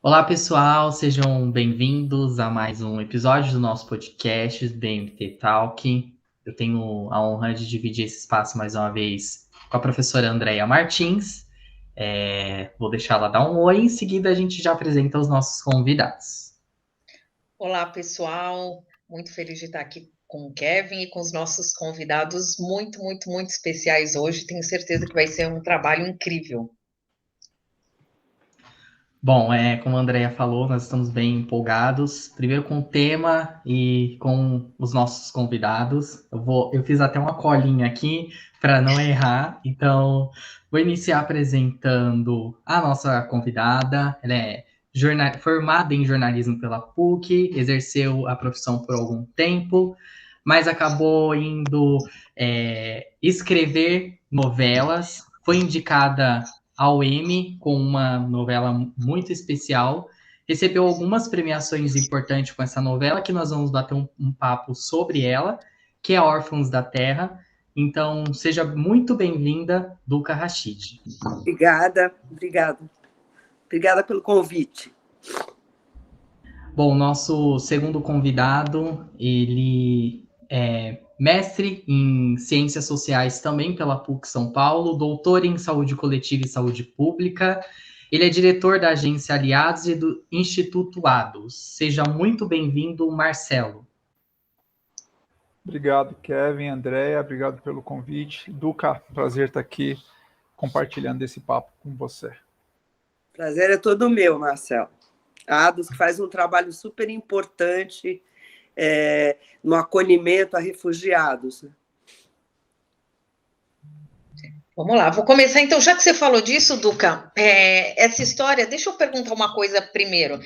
Olá, pessoal, sejam bem-vindos a mais um episódio do nosso podcast BMT Talk. Eu tenho a honra de dividir esse espaço mais uma vez com a professora Andréia Martins. Vou deixar ela dar um oi, em seguida a gente já apresenta os nossos convidados. Olá, pessoal. Muito feliz de estar aqui com o Kevin e com os nossos convidados muito especiais hoje. Tenho certeza que vai ser um trabalho incrível. Bom, como a Andrea falou, nós estamos bem empolgados, primeiro com o tema e com os nossos convidados. Eu fiz até uma colinha aqui para não errar, então vou iniciar apresentando a nossa convidada. Ela é formada em jornalismo pela PUC, exerceu a profissão por algum tempo, mas acabou indo escrever novelas, foi indicada ao Emmy com uma novela muito especial. Recebeu algumas premiações importantes com essa novela, que nós vamos bater um papo sobre ela, que é Órfãos da Terra. Então, seja muito bem-vinda, Duca Rachid. Obrigada. Obrigada pelo convite. Bom, nosso segundo convidado, ele é mestre em Ciências Sociais também pela PUC São Paulo, doutor em Saúde Coletiva e Saúde Pública. Ele é diretor da agência Aliados e do Instituto ADOS. Seja muito bem-vindo, Marcelo. Obrigado, Kevin, Andréia, obrigado pelo convite. Duca, prazer estar aqui compartilhando esse papo com você. Prazer é todo meu, Marcelo. A ADOS que faz um trabalho super importante no acolhimento a refugiados. Vamos lá, vou começar então. Já que você falou disso, Duca, essa história, deixa eu perguntar uma coisa primeiro.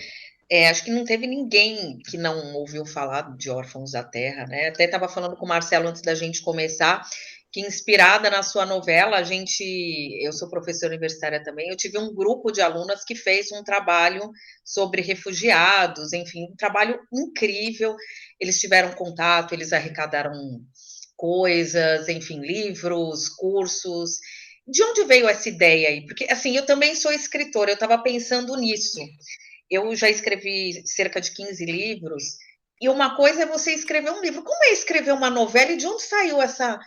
Acho que não teve ninguém que não ouviu falar de Órfãos da Terra, né? Até estava falando com o Marcelo antes da gente começar, que inspirada na sua novela, eu sou professora universitária também, eu tive um grupo de alunas que fez um trabalho sobre refugiados, enfim, um trabalho incrível. Eles tiveram contato, eles arrecadaram coisas, enfim, livros, cursos. De onde veio essa ideia aí? Porque, assim, eu também sou escritora, eu estava pensando nisso. Eu já escrevi cerca de 15 livros, e uma coisa é você escrever um livro. Como é escrever uma novela e de onde saiu essa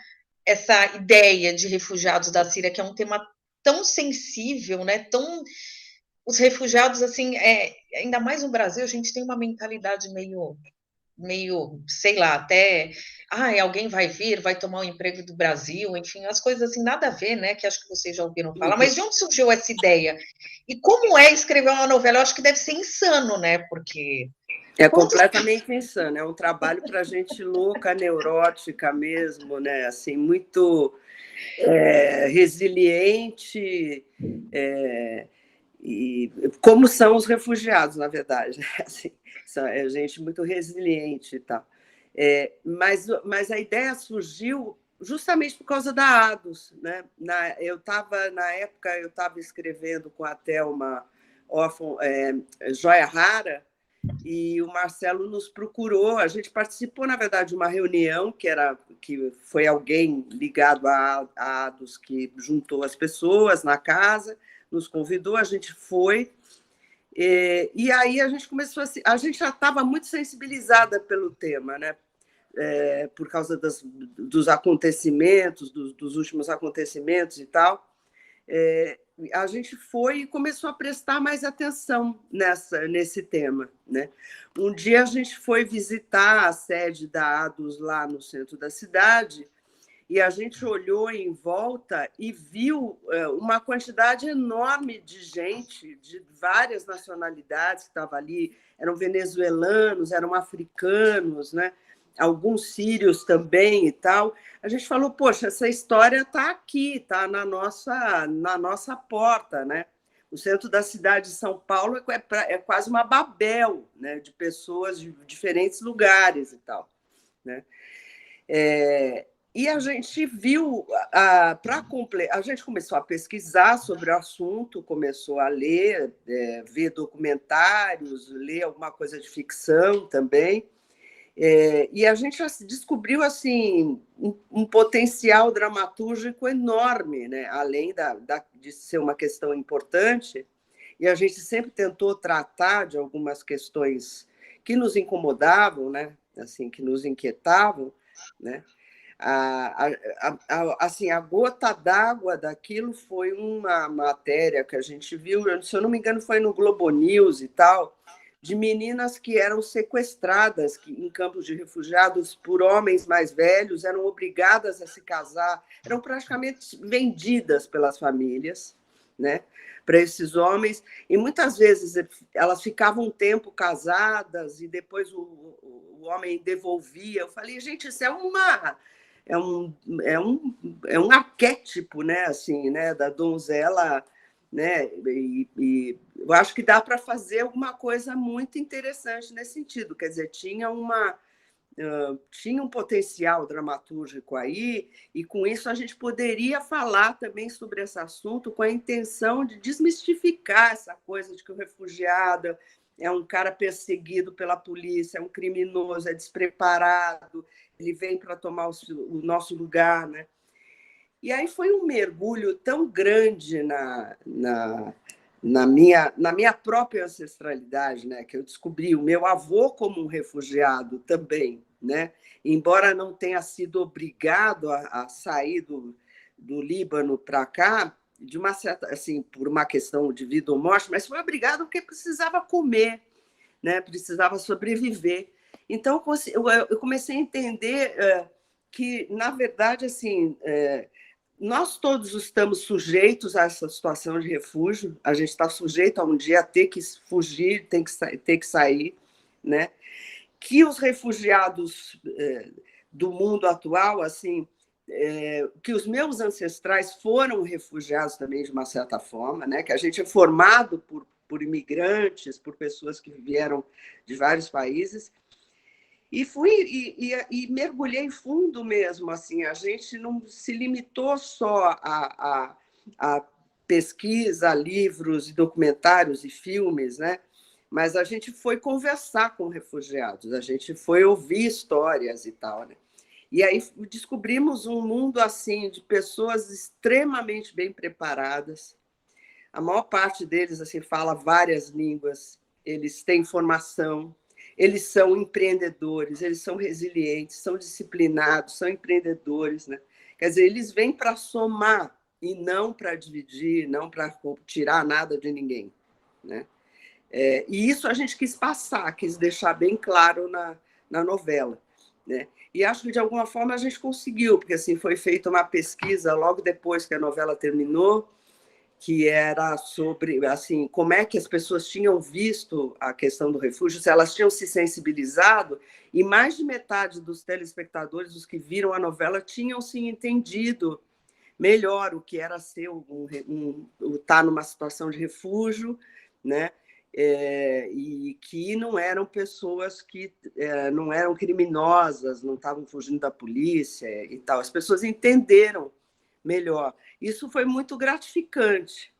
ideia de refugiados da Síria, que é um tema tão sensível, né? Os refugiados, assim, ainda mais no Brasil, a gente tem uma mentalidade meio, sei lá, até alguém vai vir, vai tomar o emprego do Brasil, enfim, as coisas assim, nada a ver, né? Que acho que vocês já ouviram falar. Mas de onde surgiu essa ideia? E como é escrever uma novela? Eu acho que deve ser insano, né? Porque é completamente insano, é um trabalho para gente louca, neurótica mesmo, né? Assim, muito resiliente, e como são os refugiados, na verdade, né? Assim, é gente muito resiliente e tal. Mas a ideia surgiu justamente por causa da ADOS, né? Na época, eu estava escrevendo com a Thelma Joia Rara, e o Marcelo nos procurou. A gente participou, na verdade, de uma reunião que foi alguém ligado à ADOS que juntou as pessoas na casa, nos convidou, a gente foi. E aí a gente começou a gente já estava muito sensibilizada pelo tema, né? Por causa dos acontecimentos, dos últimos acontecimentos e tal. A gente foi e começou a prestar mais atenção nesse tema, né? Um dia a gente foi visitar a sede da ADOS lá no centro da cidade e a gente olhou em volta e viu uma quantidade enorme de gente de várias nacionalidades que estava ali. Eram venezuelanos, eram africanos, né? Alguns sírios também e tal. A gente falou, poxa, essa história está aqui, está na nossa porta, né? O centro da cidade de São Paulo é quase uma Babel, né? De pessoas de diferentes lugares e tal, né? E a gente viu, a gente começou a pesquisar sobre o assunto, começou a ler, ver documentários, ler alguma coisa de ficção também. E a gente descobriu assim um potencial dramatúrgico enorme, né? Além de ser uma questão importante, e a gente sempre tentou tratar de algumas questões que nos incomodavam, né? Assim, que nos inquietavam, né? Assim, a gota d'água daquilo foi uma matéria que a gente viu, se eu não me engano, foi no Globo News e tal, de meninas que eram sequestradas em campos de refugiados por homens mais velhos, eram obrigadas a se casar, eram praticamente vendidas pelas famílias, né, para esses homens, e muitas vezes elas ficavam um tempo casadas e depois o homem devolvia. Eu falei, gente, isso é um arquétipo, né, assim, né, da donzela, né, e eu acho que dá para fazer alguma coisa muito interessante nesse sentido. Quer dizer, tinha um potencial dramatúrgico aí, e com isso a gente poderia falar também sobre esse assunto com a intenção de desmistificar essa coisa de que o refugiado é um cara perseguido pela polícia, é um criminoso, é despreparado, ele vem para tomar o nosso lugar, né? E aí foi um mergulho tão grande na minha própria ancestralidade, né, que eu descobri o meu avô como um refugiado também, né? Embora não tenha sido obrigado a sair do Líbano para cá, de uma certa, assim, por uma questão de vida ou morte, mas foi obrigado porque precisava comer, né? Precisava sobreviver. Então eu comecei a entender que, na verdade, assim, nós todos estamos sujeitos a essa situação de refúgio, a gente está sujeito a um dia a ter que fugir, ter que sair, né? Que os refugiados do mundo atual, assim, que os meus ancestrais foram refugiados também, de uma certa forma, né? Que a gente é formado por imigrantes, por pessoas que vieram de vários países, e fui e mergulhei fundo mesmo. Assim, a gente não se limitou só a pesquisa, livros, documentários e filmes, né? Mas a gente foi conversar com refugiados, a gente foi ouvir histórias e tal, né? E aí descobrimos um mundo assim de pessoas extremamente bem preparadas. A maior parte deles assim fala várias línguas, eles têm formação, eles são empreendedores, eles são resilientes, são disciplinados, são empreendedores, né? Quer dizer, eles vêm para somar e não para dividir, não para tirar nada de ninguém, né? E isso a gente quis passar, quis deixar bem claro na novela, né? E acho que de alguma forma a gente conseguiu, porque assim foi feita uma pesquisa logo depois que a novela terminou, que era sobre assim, como é que as pessoas tinham visto a questão do refúgio, se elas tinham se sensibilizado, e mais de metade dos telespectadores, os que viram a novela, tinham se entendido melhor o que era ser estar numa situação de refúgio, né? E que não eram pessoas que não eram criminosas, não estavam fugindo da polícia e tal. As pessoas entenderam melhor. Isso foi muito gratificante,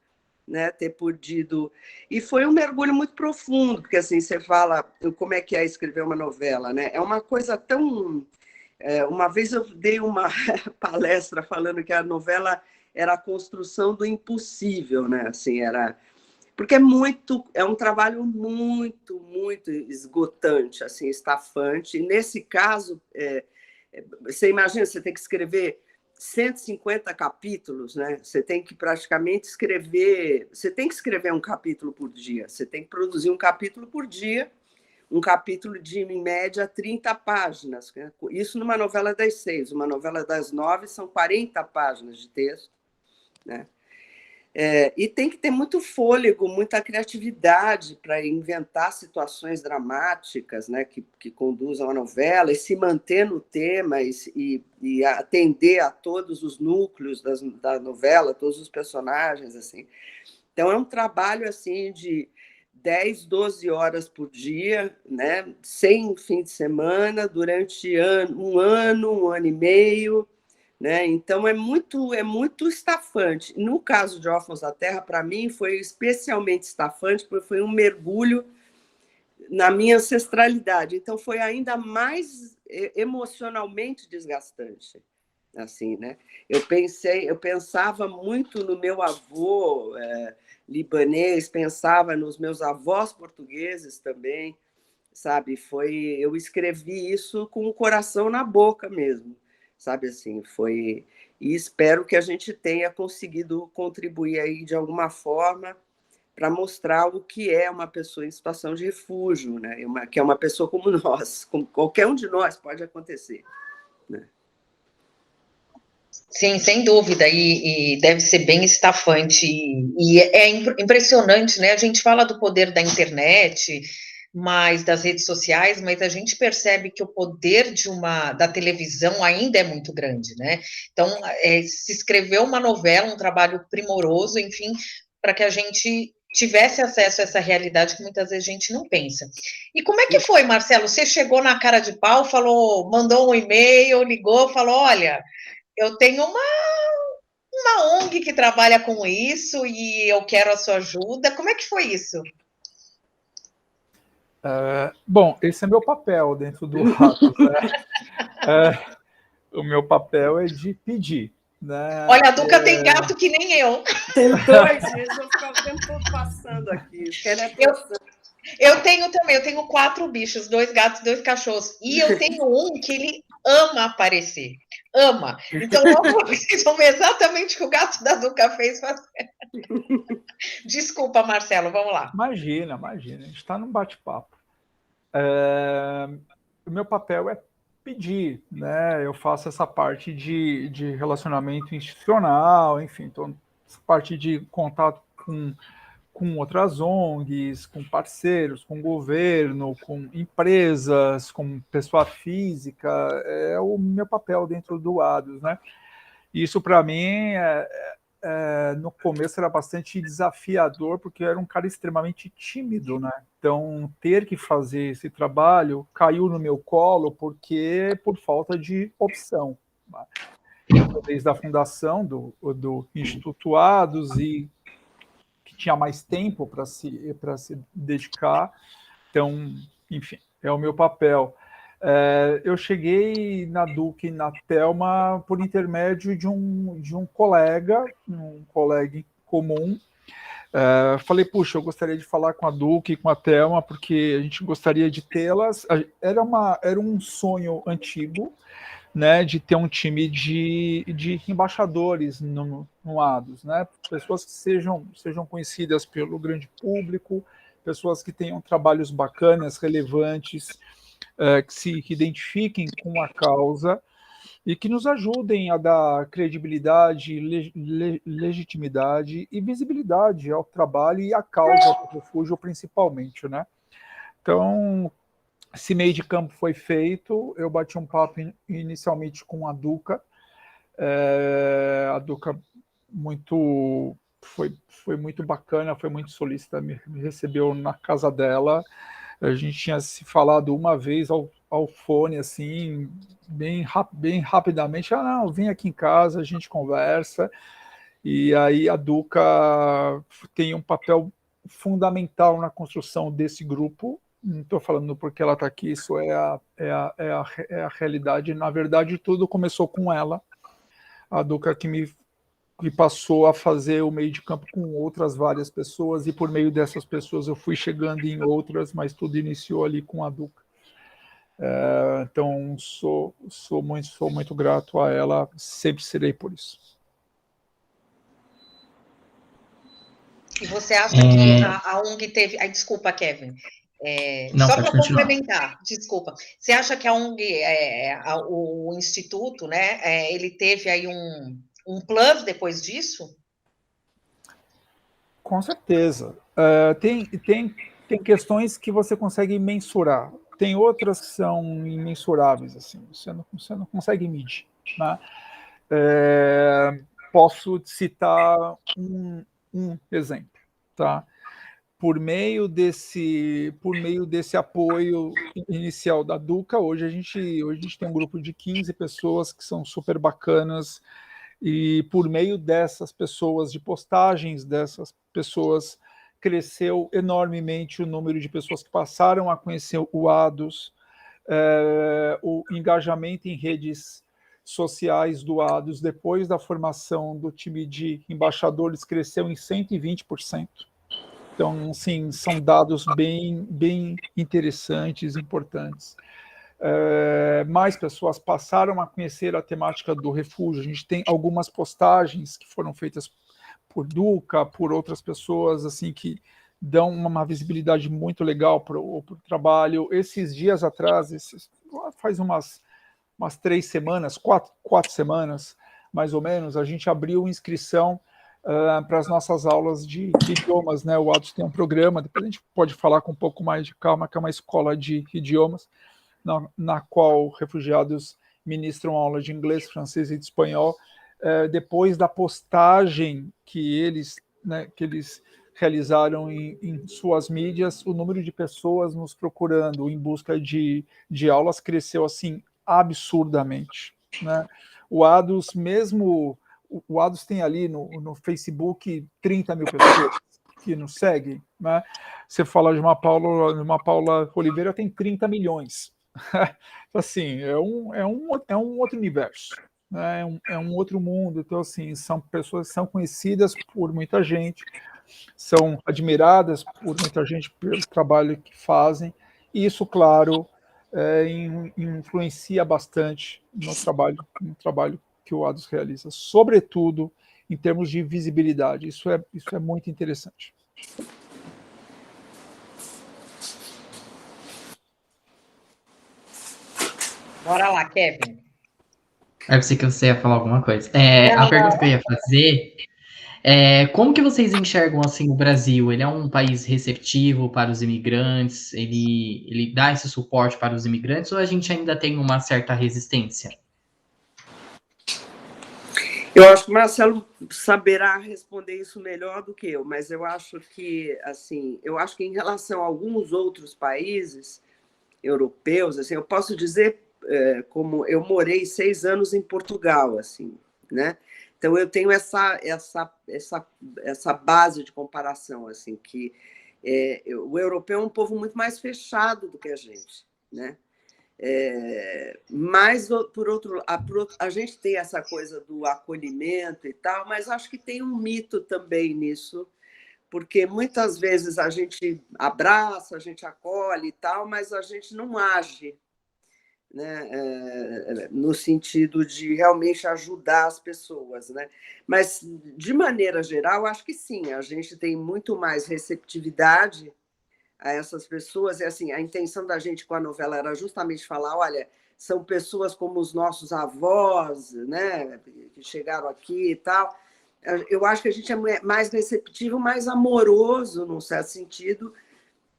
né, ter podido. E foi um mergulho muito profundo, porque assim, você fala como é que é escrever uma novela, né? É uma coisa tão. Uma vez eu dei uma palestra falando que a novela era a construção do impossível, né? Assim, porque é um trabalho muito, muito esgotante, assim, estafante. E nesse caso, você imagina, você tem que escrever 150 capítulos, né? Você tem que praticamente escrever um capítulo por dia, você tem que produzir um capítulo por dia, um capítulo de, em média, 30 páginas. Né? Isso numa novela das 6, uma novela das 9 são 40 páginas de texto, né? E tem que ter muito fôlego, muita criatividade para inventar situações dramáticas, né, que conduzam a novela e se manter no tema e atender a todos os núcleos da novela, todos os personagens. Assim. Então, é um trabalho assim, de 10, 12 horas por dia, né, sem fim de semana, durante um ano e meio. Né? Então, é muito estafante. No caso de Órfãos da Terra, para mim, foi especialmente estafante, porque foi um mergulho na minha ancestralidade. Então, foi ainda mais emocionalmente desgastante. assim, né? Eu pensava muito no meu avô libanês, pensava nos meus avós portugueses também, sabe? Eu escrevi isso com o coração na boca mesmo, sabe assim, e espero que a gente tenha conseguido contribuir aí de alguma forma para mostrar o que é uma pessoa em situação de refúgio, né? Que é uma pessoa como nós, como qualquer um de nós pode acontecer, né? Sim, sem dúvida, e deve ser bem estafante, e é impressionante, né? A gente fala do poder da internet, mais das redes sociais, mas a gente percebe que o poder da televisão ainda é muito grande, né? Então, se escreveu uma novela, um trabalho primoroso, enfim, para que a gente tivesse acesso a essa realidade que muitas vezes a gente não pensa. E como é que foi, Marcelo? Você chegou na cara de pau, falou, mandou um e-mail, ligou, falou, olha, eu tenho uma ONG que trabalha com isso e eu quero a sua ajuda. Como é que foi isso? Bom, esse é meu papel dentro do Atos, né? O meu papel é de pedir, né? Olha, a Duca tem gato que nem eu. Tem dois, eles vão ficar o tempo todo passando aqui. Eu tenho também, eu tenho 4 bichos, 2 gatos, 2 cachorros. E eu tenho um que ele ama aparecer. Ama. Então, logo vocês vão ver exatamente o que o gato da Duca fez. Desculpa, Marcelo, vamos lá. Imagina, a gente está num bate-papo. O meu papel é pedir, né? Eu faço essa parte de relacionamento institucional, enfim, então, essa parte de contato com outras ONGs, com parceiros, com governo, com empresas, com pessoa física, é o meu papel dentro do ADOS, né? Isso, para mim, no começo era bastante desafiador, porque eu era um cara extremamente tímido, né? Então, ter que fazer esse trabalho caiu no meu colo por falta de opção. Né? Desde a fundação do Instituto ADOS e que tinha mais tempo para se dedicar. Então, enfim, é o meu papel. Eu cheguei na Duque e na Telma por intermédio de um colega em comum. Falei, puxa, eu gostaria de falar com a Duque e com a Telma, porque a gente gostaria de tê-las. Era um sonho antigo, né, de ter um time de embaixadores no ADOS, né, pessoas que sejam conhecidas pelo grande público, pessoas que tenham trabalhos bacanas, relevantes, que se identifiquem com a causa e que nos ajudem a dar credibilidade, legitimidade e visibilidade ao trabalho e à causa do refúgio, principalmente, né? Então, esse meio de campo foi feito, eu bati um papo inicialmente com a Duca, a Duca foi muito bacana, foi muito solícita, me recebeu na casa dela, a gente tinha se falado uma vez ao fone, assim, bem rapidamente, não, vem aqui em casa, a gente conversa, e aí a Duca tem um papel fundamental na construção desse grupo. Não estou falando porque ela está aqui, isso é a realidade. Na verdade, tudo começou com ela. A Duca que me passou a fazer o meio de campo com outras várias pessoas, e por meio dessas pessoas eu fui chegando em outras, mas tudo iniciou ali com a Duca. Então, sou muito grato a ela, sempre serei por isso. E você acha que a ONG teve... Ai, desculpa, Kevin. Só para complementar, desculpa. Você acha que a ONG, o Instituto, né, ele teve aí um plus depois disso? Com certeza. Tem questões que você consegue mensurar. Tem outras que são imensuráveis, assim, você não consegue medir. Né? Posso citar um exemplo. Tá? Por meio desse apoio inicial da Duca, hoje a gente tem um grupo de 15 pessoas que são super bacanas, e por meio dessas pessoas, de postagens dessas pessoas, cresceu enormemente o número de pessoas que passaram a conhecer o ADOS, o engajamento em redes sociais doados depois da formação do time de embaixadores cresceu em 120%. Então, sim, são dados bem interessantes, importantes. Mais pessoas passaram a conhecer a temática do refúgio. A gente tem algumas postagens que foram feitas por Duca, por outras pessoas, assim, que dão uma visibilidade muito legal para o trabalho. Esses dias atrás, faz umas 3 semanas, 4 semanas, mais ou menos, a gente abriu inscrição para as nossas aulas de idiomas, né? O Atos tem um programa, depois a gente pode falar com um pouco mais de calma, que é uma escola de idiomas, na qual refugiados ministram aula de inglês, francês e de espanhol. Depois da postagem que eles realizaram em suas mídias, o número de pessoas nos procurando em busca de aulas cresceu assim absurdamente, né? O ADOS tem ali no Facebook 30 mil pessoas que nos seguem, né? Você fala de uma Paula Oliveira, tem 30 milhões. Assim, é um outro universo, né? É um outro mundo. Então, assim, são pessoas que são conhecidas por muita gente, são admiradas por muita gente pelo trabalho que fazem, e isso, claro, influencia bastante no trabalho que o ADOS realiza, sobretudo em termos de visibilidade. Isso é muito interessante. Bora lá, Kevin. Eu pensei que você ia falar alguma coisa. A pergunta que eu ia fazer como que vocês enxergam assim o Brasil? Ele é um país receptivo para os imigrantes? Ele dá esse suporte para os imigrantes ou a gente ainda tem uma certa resistência? Eu acho que o Marcelo saberá responder isso melhor do que eu, mas eu acho que em relação a alguns outros países europeus, assim, eu posso dizer, como eu morei 6 anos em Portugal, assim, né? Então eu tenho essa base de comparação, assim, que o europeu é um povo muito mais fechado do que a gente, né? Mas, por outro, a gente tem essa coisa do acolhimento e tal, mas acho que tem um mito também nisso, porque muitas vezes a gente abraça, a gente acolhe e tal, mas a gente não age, né? No sentido de realmente ajudar as pessoas, né? Mas, de maneira geral, acho que sim, a gente tem muito mais receptividade a essas pessoas. E assim, a intenção da gente com a novela era justamente falar, olha, são pessoas como os nossos avós, né, que chegaram aqui e tal. Eu acho que a gente é mais receptivo, mais amoroso, num certo sentido,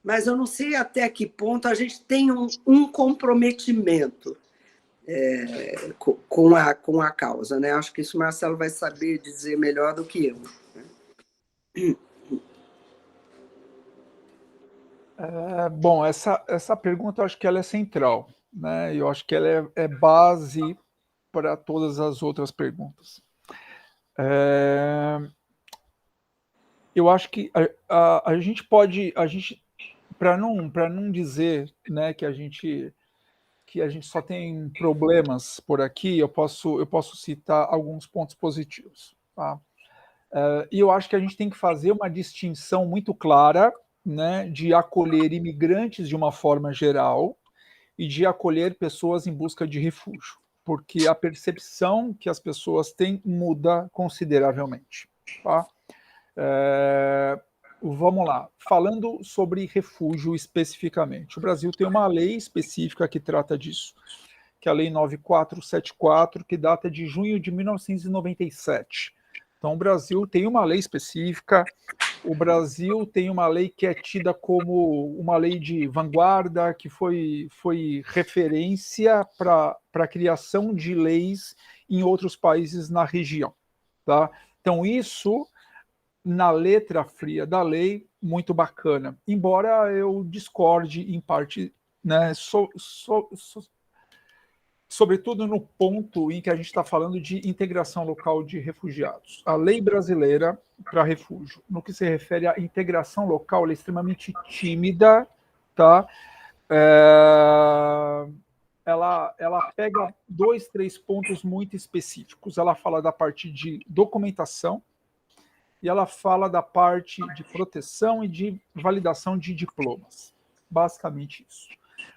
mas eu não sei até que ponto a gente tem um comprometimento com a causa, né? Acho que isso o Marcelo vai saber dizer melhor do que eu. Bom, essa pergunta eu acho que ela é central, né? Eu acho que ela é base para todas as outras perguntas. Eu acho que a gente pode, para não dizer, né, que a gente só tem problemas por aqui, eu posso citar alguns pontos positivos, tá? E eu acho que a gente tem que fazer uma distinção muito clara, né, de acolher imigrantes de uma forma geral e de acolher pessoas em busca de refúgio, porque a percepção que as pessoas têm muda consideravelmente, tá? Vamos lá, falando sobre refúgio especificamente. O Brasil tem uma lei específica que trata disso, que é a Lei 9474, que data de junho de 1997. Então, o Brasil tem uma lei específica, o Brasil tem uma lei que é tida como uma lei de vanguarda, que foi referência para a criação de leis em outros países na região, tá? Então, isso, na letra fria da lei, muito bacana. Embora eu discorde em parte, né, sobretudo no ponto em que a gente está falando de integração local de refugiados. A lei brasileira para refúgio, no que se refere à integração local, ela é extremamente tímida, tá? ela pega 2, 3 pontos muito específicos. Ela fala da parte de documentação e ela fala da parte de proteção e de validação de diplomas. Basicamente isso.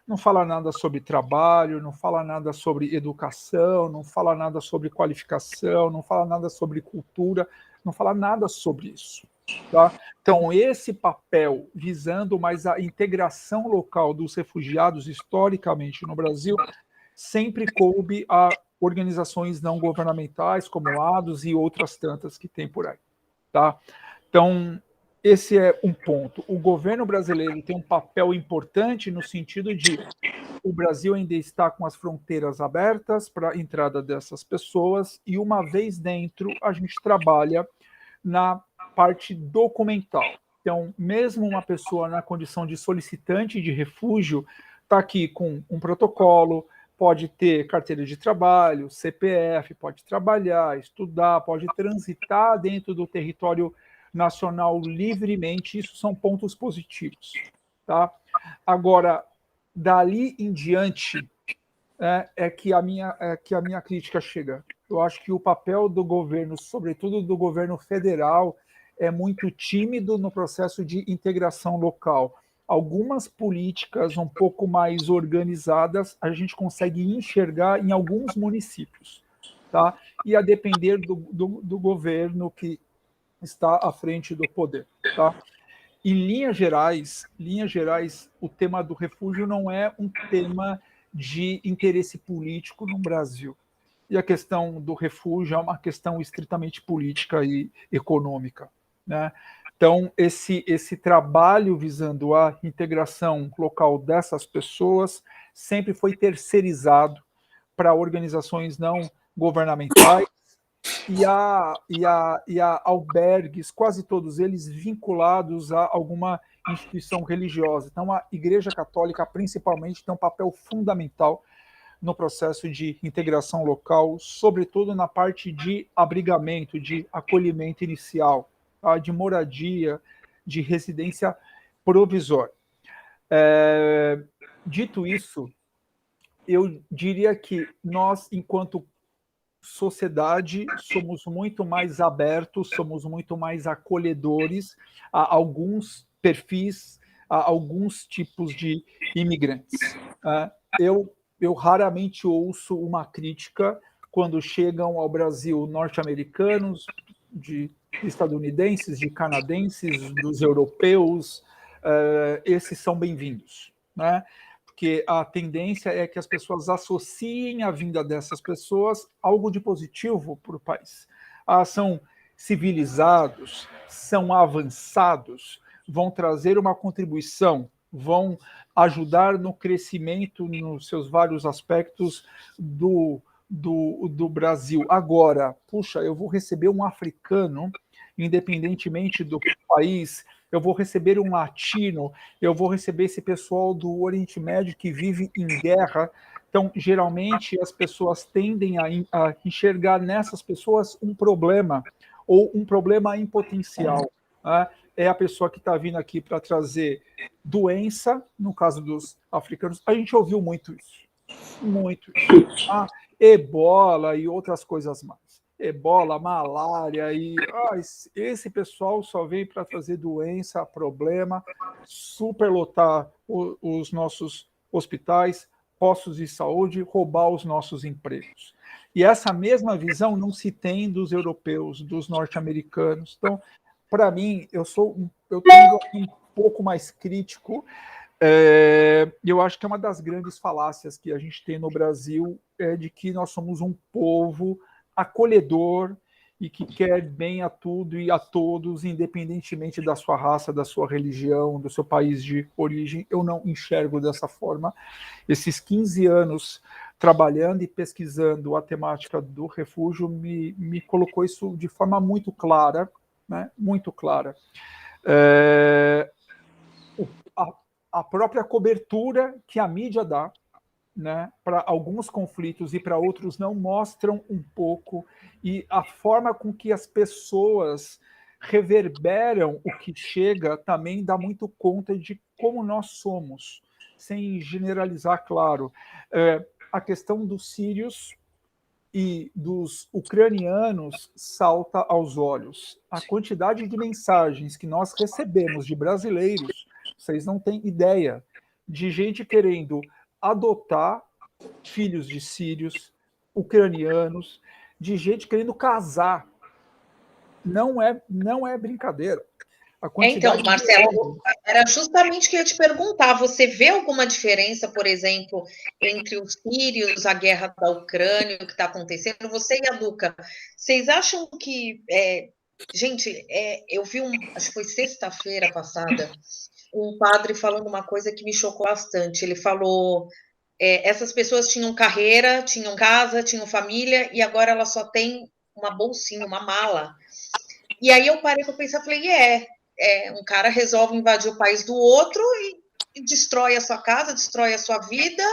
Não fala nada sobre trabalho, não fala nada sobre educação, não fala nada sobre qualificação, não fala nada sobre cultura, não fala nada sobre isso. Tá? Então, esse papel visando mais a integração local dos refugiados historicamente no Brasil sempre coube a organizações não governamentais como a ADOS e outras tantas que tem por aí. Tá? Então, esse é um ponto. O governo brasileiro tem um papel importante no sentido de o Brasil ainda está com as fronteiras abertas para a entrada dessas pessoas e, uma vez dentro, a gente trabalha na parte documental. Então, mesmo uma pessoa na condição de solicitante de refúgio está aqui com um protocolo, pode ter carteira de trabalho, CPF, pode trabalhar, estudar, pode transitar dentro do território nacional livremente. Isso são pontos positivos. Tá? Agora, dali em diante, é que a minha crítica chega. Eu acho que o papel do governo, sobretudo do governo federal, é muito tímido no processo de integração local. Algumas políticas um pouco mais organizadas a gente consegue enxergar em alguns municípios, tá? E a depender do governo que está à frente do poder, tá? Em linhas gerais, o tema do refúgio não é um tema de interesse político no Brasil. E a questão do refúgio é uma questão estritamente política e econômica, né? Então, esse trabalho visando a integração local dessas pessoas sempre foi terceirizado para organizações não governamentais e a albergues, quase todos eles vinculados a alguma instituição religiosa. Então, a Igreja Católica, principalmente, tem um papel fundamental no processo de integração local, sobretudo na parte de abrigamento, de acolhimento inicial, tá? De moradia, de residência provisória. Dito isso, eu diria que nós, enquanto sociedade, somos muito mais abertos, somos muito mais acolhedores a alguns perfis, a alguns tipos de imigrantes. Eu raramente ouço uma crítica quando chegam ao Brasil norte-americanos, de estadunidenses, de canadenses, dos europeus. Esses são bem-vindos, né? Porque a tendência é que as pessoas associem a vinda dessas pessoas a algo de positivo para o país. São civilizados, são avançados, vão trazer uma contribuição, vão ajudar no crescimento nos seus vários aspectos do Brasil. Agora, puxa, eu vou receber um africano, independentemente do país, eu vou receber um latino, eu vou receber esse pessoal do Oriente Médio que vive em guerra. Então, geralmente, as pessoas tendem a enxergar nessas pessoas um problema, ou um problema em potencial. Né? É a pessoa que está vindo aqui para trazer doença, no caso dos africanos. A gente ouviu muito isso. Ebola e outras coisas mais. Ebola, malária, e esse pessoal só vem para trazer doença, problema, superlotar os nossos hospitais, postos de saúde, roubar os nossos empregos. E essa mesma visão não se tem dos europeus, dos norte-americanos. Então, para mim, eu tenho um pouco mais crítico. Eu acho que é uma das grandes falácias que a gente tem no Brasil é de que nós somos um povo acolhedor e que quer bem a tudo e a todos, independentemente da sua raça, da sua religião, do seu país de origem. Eu não enxergo dessa forma. Esses 15 anos trabalhando e pesquisando a temática do refúgio me colocou isso de forma muito clara, né? Muito clara. A própria cobertura que a mídia dá, né, para alguns conflitos e para outros não mostram um pouco, e a forma com que as pessoas reverberam o que chega também dá muito conta de como nós somos, sem generalizar, claro. a questão dos sírios e dos ucranianos salta aos olhos. A quantidade de mensagens que nós recebemos de brasileiros, vocês não têm ideia, de gente querendo adotar filhos de sírios, ucranianos, de gente querendo casar. Não é brincadeira. Então, Marcelo, era justamente o que eu ia te perguntar. Você vê alguma diferença, por exemplo, entre os sírios, a guerra da Ucrânia, o que está acontecendo? Você e a Duca, vocês acham que... gente, eu vi, acho que foi sexta-feira passada, um padre falando uma coisa que me chocou bastante. Ele falou, essas pessoas tinham carreira, tinham casa, tinham família, e agora elas só têm uma bolsinha, uma mala. E aí eu parei para pensar, falei, um cara resolve invadir o país do outro e destrói a sua casa, destrói a sua vida,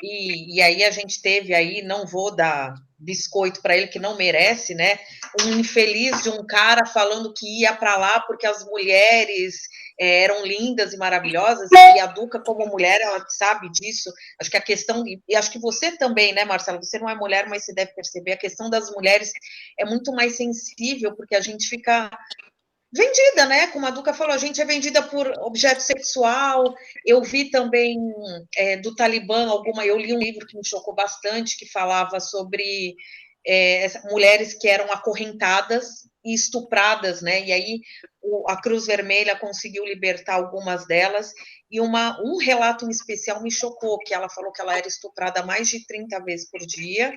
e aí a gente teve aí, não vou dar biscoito para ele, que não merece, né? Um infeliz de um cara falando que ia para lá porque as mulheres eram lindas e maravilhosas, e a Duca, como mulher, ela sabe disso. Acho que a questão, e acho que você também, né, Marcelo? Você não é mulher, mas você deve perceber, a questão das mulheres é muito mais sensível, porque a gente fica vendida, né? Como a Duca falou, a gente é vendida por objeto sexual. Eu vi também do Talibã eu li um livro que me chocou bastante, que falava sobre mulheres que eram acorrentadas e estupradas, né? E aí a Cruz Vermelha conseguiu libertar algumas delas, e um relato em especial me chocou, que ela falou que ela era estuprada mais de 30 vezes por dia,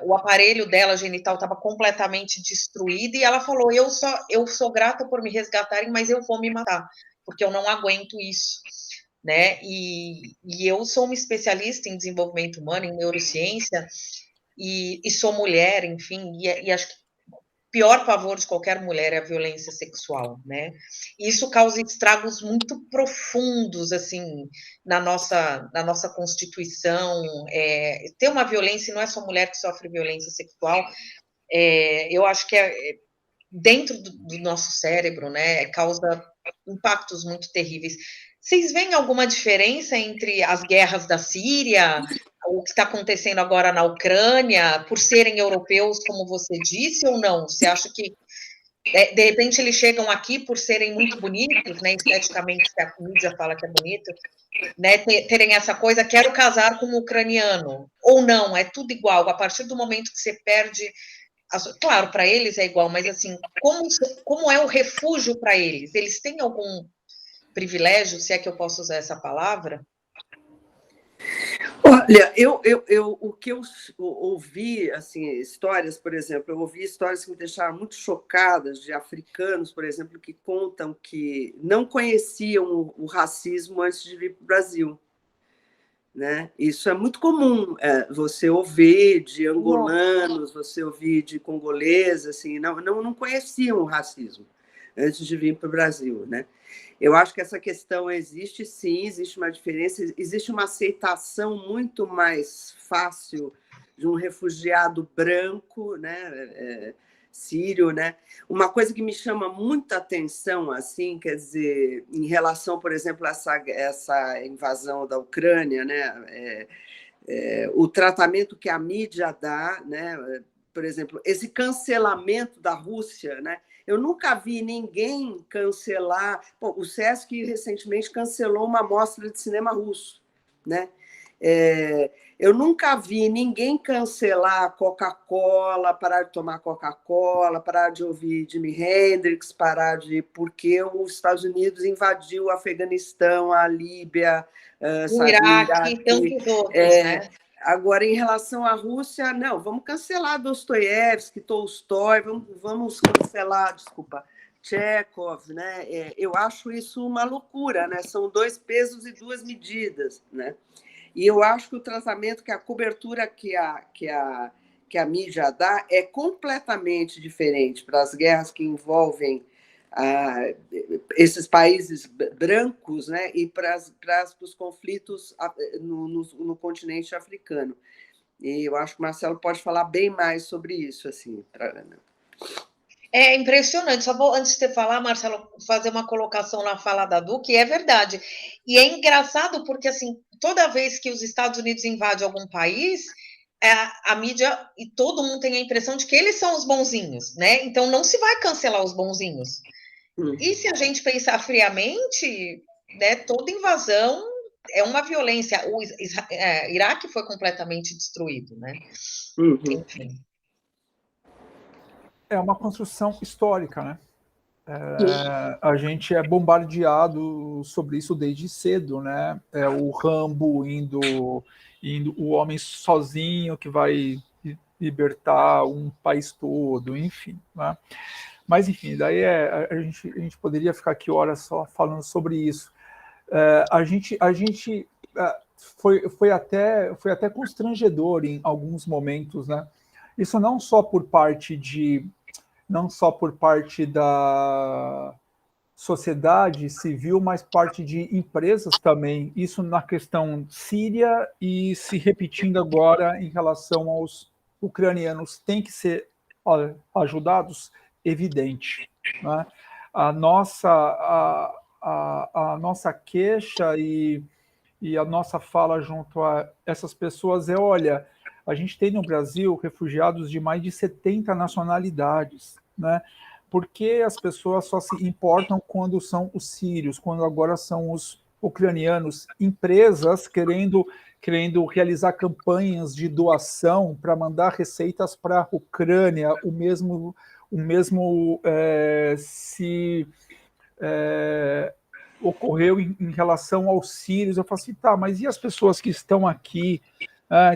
o aparelho dela genital estava completamente destruído, e ela falou, eu sou grata por me resgatarem, mas eu vou me matar, porque eu não aguento isso, né? E eu sou uma especialista em desenvolvimento humano, em neurociência, e sou mulher, enfim, e acho que o pior pavor de qualquer mulher é a violência sexual, né? E isso causa estragos muito profundos, assim, na nossa Constituição. Ter uma violência, não é só mulher que sofre violência sexual, eu acho que dentro do nosso cérebro, né, causa impactos muito terríveis. Vocês veem alguma diferença entre as guerras da Síria, o que está acontecendo agora na Ucrânia, por serem europeus, como você disse, ou não? Você acha que, de repente, eles chegam aqui por serem muito bonitos, né, esteticamente, que a mídia fala que é bonito, né, terem essa coisa, quero casar com um ucraniano, ou não, é tudo igual, a partir do momento que você perde... Claro, para eles é igual, mas assim, como é o refúgio para eles? Eles têm algum privilégio, se é que eu posso usar essa palavra? Olha, o que eu ouvi, assim, histórias, por exemplo, eu ouvi histórias que me deixaram muito chocadas, de africanos, por exemplo, que contam que não conheciam o racismo antes de vir para o Brasil. Né? Isso é muito comum, você ouvir de angolanos, você ouvir de congoleses, assim, não conheciam o racismo antes de vir para o Brasil. Né? Eu acho que essa questão existe, sim, existe uma diferença, existe uma aceitação muito mais fácil de um refugiado branco, né? Sírio, né? Uma coisa que me chama muita atenção, assim, quer dizer, em relação, por exemplo, a essa invasão da Ucrânia, né? O tratamento que a mídia dá, né? Por exemplo, esse cancelamento da Rússia, né? Eu nunca vi ninguém cancelar. Bom, o Sesc recentemente cancelou uma mostra de cinema russo, né? Eu nunca vi ninguém cancelar a Coca-Cola, parar de tomar Coca-Cola, parar de ouvir Jimi Hendrix, porque os Estados Unidos invadiu o Afeganistão, a Líbia, o Iraque e tantos outros, né? Agora, em relação à Rússia, não, vamos cancelar Dostoiévski, Tolstói, vamos cancelar, desculpa, Chekhov, né? Eu acho isso uma loucura, né? São 2 pesos e 2 medidas, né? E eu acho que o tratamento, que a cobertura que a mídia dá é completamente diferente para as guerras que envolvem esses países brancos, né, e para os conflitos no continente africano. E eu acho que o Marcelo pode falar bem mais sobre isso. Assim, É impressionante. Só vou, antes de você falar, Marcelo, fazer uma colocação na fala da Du, que é verdade. E é engraçado porque, assim, toda vez que os Estados Unidos invadem algum país, a mídia e todo mundo tem a impressão de que eles são os bonzinhos, né? Então não se vai cancelar os bonzinhos. E se a gente pensar friamente, né, toda invasão é uma violência. O Iraque foi completamente destruído, né? Enfim. É uma construção histórica, né? A gente é bombardeado sobre isso desde cedo, né? O Rambo indo o homem sozinho que vai libertar um país todo, enfim, né? Mas enfim, daí a gente poderia ficar aqui horas só falando sobre isso. A gente foi até constrangedor em alguns momentos, né? Isso não só por parte da sociedade civil, mas parte de empresas também. Isso na questão síria e se repetindo agora em relação aos ucranianos. Tem que ser ajudados, evidente. Né? A nossa queixa e a nossa fala junto a essas pessoas olha, a gente tem no Brasil refugiados de mais de 70 nacionalidades, né? Porque as pessoas só se importam quando são os sírios, quando agora são os ucranianos, empresas querendo realizar campanhas de doação para mandar receitas para a Ucrânia, o mesmo se ocorreu em relação aos sírios. Eu falo assim, tá, mas e as pessoas que estão aqui?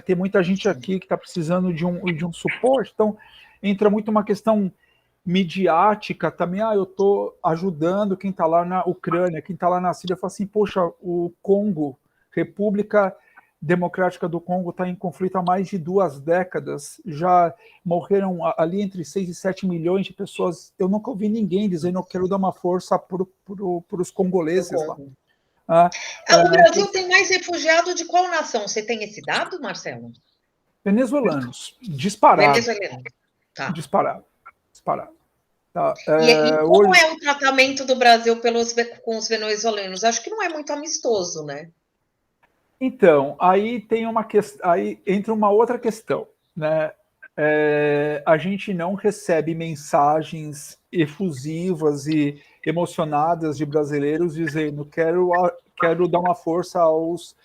Tem muita gente aqui que está precisando de um suporte, então entra muito uma questão midiática também. Eu estou ajudando quem está lá na Ucrânia, quem está lá na Síria. Eu falo assim, poxa, o Congo, República Democrática do Congo, está em conflito há mais de 2 décadas, já morreram ali entre 6 e 7 milhões de pessoas. Eu nunca ouvi ninguém dizendo eu quero dar uma força para os congoleses lá. O Brasil tem mais refugiado de qual nação? Você tem esse dado, Marcelo? Venezuelanos, disparado. Venezuelano. Tá. Disparado. Tá. E como é o tratamento do Brasil com os venezuelanos? Acho que não é muito amistoso, né? Então, aí entra uma outra questão, né? A gente não recebe mensagens efusivas e emocionadas de brasileiros dizendo quero dar uma força aos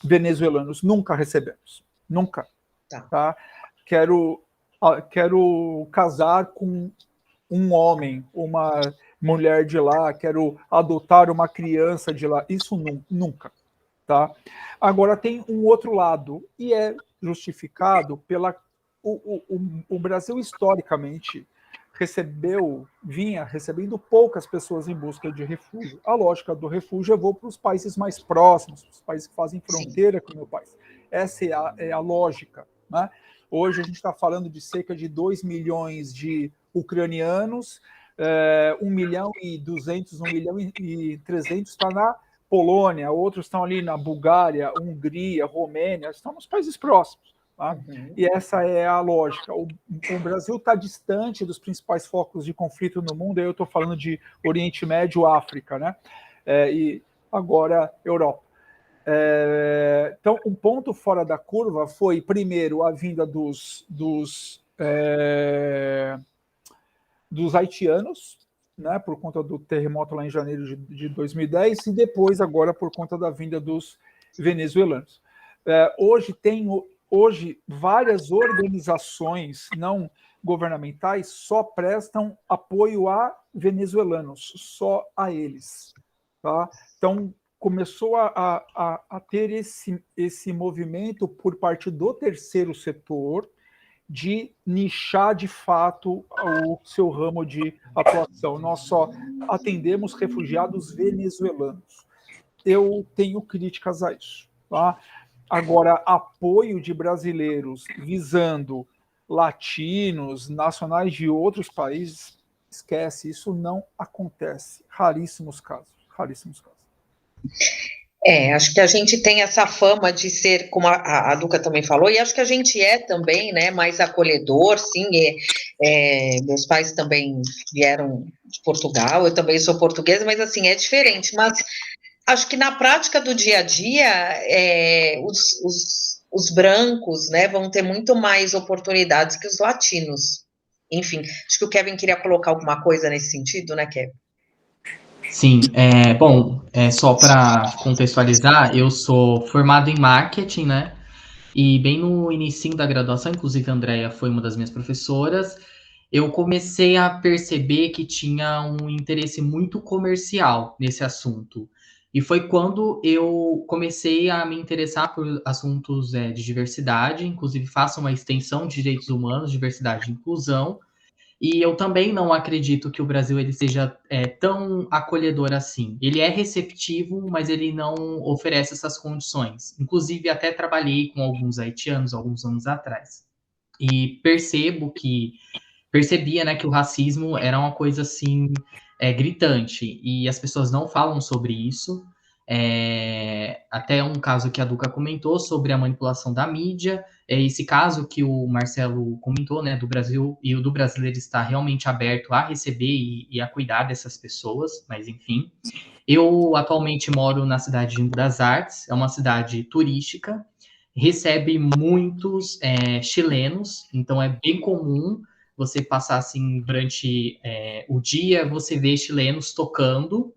venezuelanos. Nunca recebemos, nunca. Tá? Quero casar com um homem, uma mulher de lá, quero adotar uma criança de lá. Isso nunca. Tá? Agora tem um outro lado, e é justificado pela... O Brasil, historicamente, vinha recebendo poucas pessoas em busca de refúgio. A lógica do refúgio é vou para os países mais próximos, os países que fazem fronteira com o meu país. Essa é a lógica. Né? Hoje a gente está falando de cerca de 2 milhões de ucranianos, 1 milhão e 200, 1 milhão e 300 está na Polônia, outros estão ali na Bulgária, Hungria, Romênia, estão nos países próximos. Tá? E essa é a lógica. O Brasil está distante dos principais focos de conflito no mundo, aí eu estou falando de Oriente Médio, África, né? E agora Europa. Então, um ponto fora da curva foi, primeiro, a vinda dos haitianos, né, por conta do terremoto lá em janeiro de 2010, e depois agora por conta da vinda dos venezuelanos. Hoje várias organizações não governamentais só prestam apoio a venezuelanos, só a eles. Tá? Então, começou a ter esse movimento por parte do terceiro setor de nichar de fato o seu ramo de atuação. Nós só atendemos refugiados venezuelanos. Eu tenho críticas a isso. Tá? Agora, apoio de brasileiros visando latinos, nacionais de outros países, esquece, isso não acontece. Raríssimos casos. Acho que a gente tem essa fama de ser, como a Duca também falou, e acho que a gente é também, né, mais acolhedor, sim. Meus pais também vieram de Portugal, eu também sou portuguesa, mas assim, é diferente. Mas acho que na prática do dia a dia, os brancos, né, vão ter muito mais oportunidades que os latinos. Enfim, acho que o Kevin queria colocar alguma coisa nesse sentido, né, Kevin? Sim, bom, só para contextualizar, eu sou formado em marketing, né? E bem no início da graduação, inclusive a Andrea foi uma das minhas professoras, eu comecei a perceber que tinha um interesse muito comercial nesse assunto. E foi quando eu comecei a me interessar por assuntos de diversidade, inclusive faço uma extensão de direitos humanos, diversidade e inclusão. E eu também não acredito que o Brasil ele seja tão acolhedor assim. Ele é receptivo, mas ele não oferece essas condições. Inclusive, até trabalhei com alguns haitianos alguns anos atrás. E percebia, né, que o racismo era uma coisa assim gritante. E as pessoas não falam sobre isso. Até um caso que a Duca comentou sobre a manipulação da mídia, esse caso que o Marcelo comentou, né, do Brasil, e o do brasileiro está realmente aberto a receber e a cuidar dessas pessoas, mas enfim. Eu atualmente moro na cidade de Embu das Artes, é uma cidade turística, recebe muitos chilenos, então é bem comum você passar assim durante o dia, você vê chilenos tocando,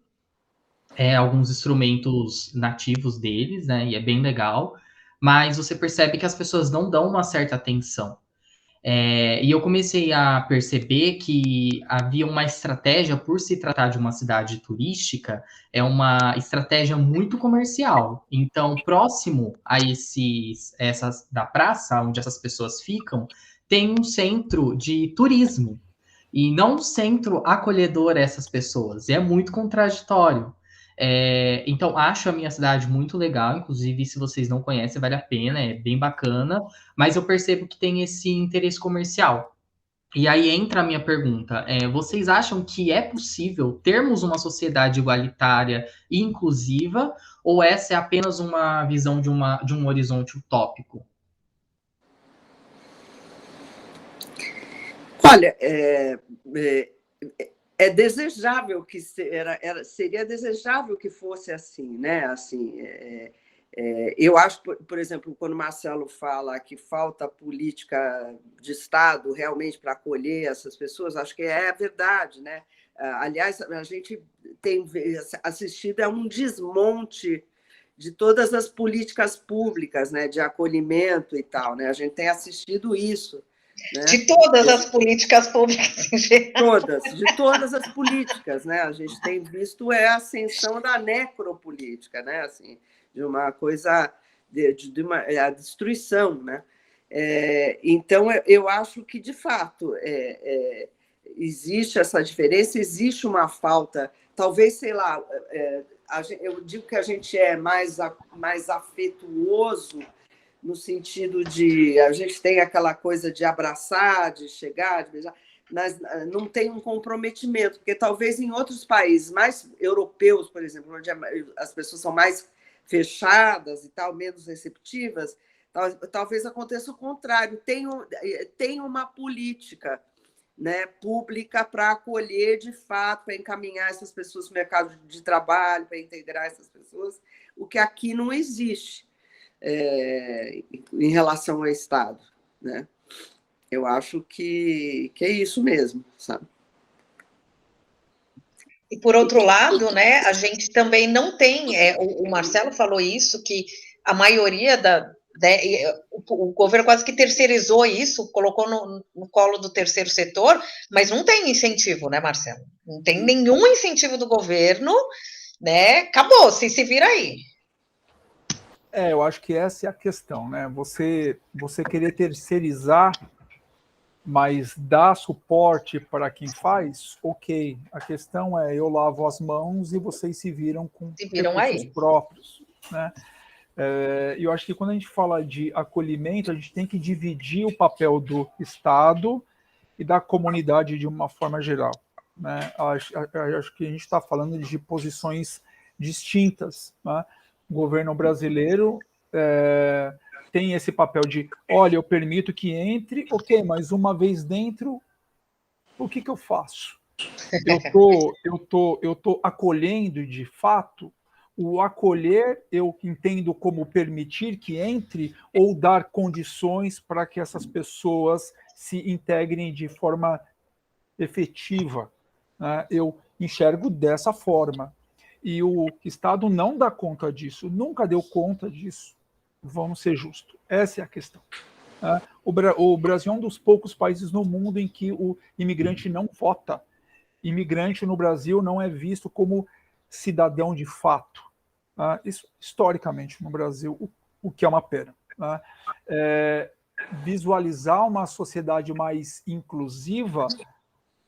alguns instrumentos nativos deles, né? E é bem legal. Mas você percebe que as pessoas não dão uma certa atenção. E eu comecei a perceber que havia uma estratégia, por se tratar de uma cidade turística, é uma estratégia muito comercial. Então, próximo a essas da praça, onde essas pessoas ficam, tem um centro de turismo. E não um centro acolhedor a essas pessoas. E é muito contraditório. Então, acho a minha cidade muito legal, inclusive, se vocês não conhecem, vale a pena, é bem bacana, mas eu percebo que tem esse interesse comercial. E aí entra a minha pergunta: vocês acham que é possível termos uma sociedade igualitária e inclusiva, ou essa é apenas uma visão de um horizonte utópico? Olha, é desejável que seria desejável que fosse assim, né? Assim, eu acho, por exemplo, quando o Marcelo fala que falta política de Estado realmente para acolher essas pessoas, acho que é a verdade, né? Aliás, a gente tem assistido a um desmonte de todas as políticas públicas, né, de acolhimento e tal, né? A gente tem assistido isso. Né? De todas as políticas públicas em geral. De todas as políticas, né? A gente tem visto a ascensão da necropolítica, né? Assim, de uma coisa, de uma a destruição, né? Então, eu acho que, de fato, existe essa diferença, existe uma falta, talvez, sei lá, eu digo que a gente é mais afetuoso, no sentido de a gente tem aquela coisa de abraçar, de chegar, de beijar, mas não tem um comprometimento, porque talvez em outros países mais europeus, por exemplo, onde as pessoas são mais fechadas e tal, menos receptivas, talvez aconteça o contrário. Tem uma política, né, pública para acolher de fato, para encaminhar essas pessoas para o mercado de trabalho, para integrar essas pessoas, o que aqui não existe. Em relação ao Estado, né? Eu acho que é isso mesmo, sabe? E por outro lado, né, a gente também não tem, o Marcelo falou isso, que a maioria o governo quase que terceirizou isso, colocou no colo do terceiro setor, mas não tem incentivo, né, Marcelo? Não tem nenhum incentivo do governo, né? Acabou, se vira aí. Eu acho que essa é a questão, né? Você querer terceirizar, mas dar suporte para quem faz, ok. A questão é eu lavo as mãos e vocês se viram com recursos próprios, né? Eu acho que quando a gente fala de acolhimento, a gente tem que dividir o papel do Estado e da comunidade de uma forma geral, né? Acho que a gente está falando de posições distintas, né? O governo brasileiro tem esse papel de, olha, eu permito que entre, ok, mas uma vez dentro, o que eu faço? Eu tô acolhendo de fato. O acolher eu entendo como permitir que entre ou dar condições para que essas pessoas se integrem de forma efetiva, né? Eu enxergo dessa forma. E o Estado não dá conta disso, nunca deu conta disso. Vamos ser justos. Essa é a questão. O Brasil é um dos poucos países no mundo em que o imigrante não vota. Imigrante no Brasil não é visto como cidadão de fato. Isso, historicamente, no Brasil, o que é uma pena. Visualizar uma sociedade mais inclusiva,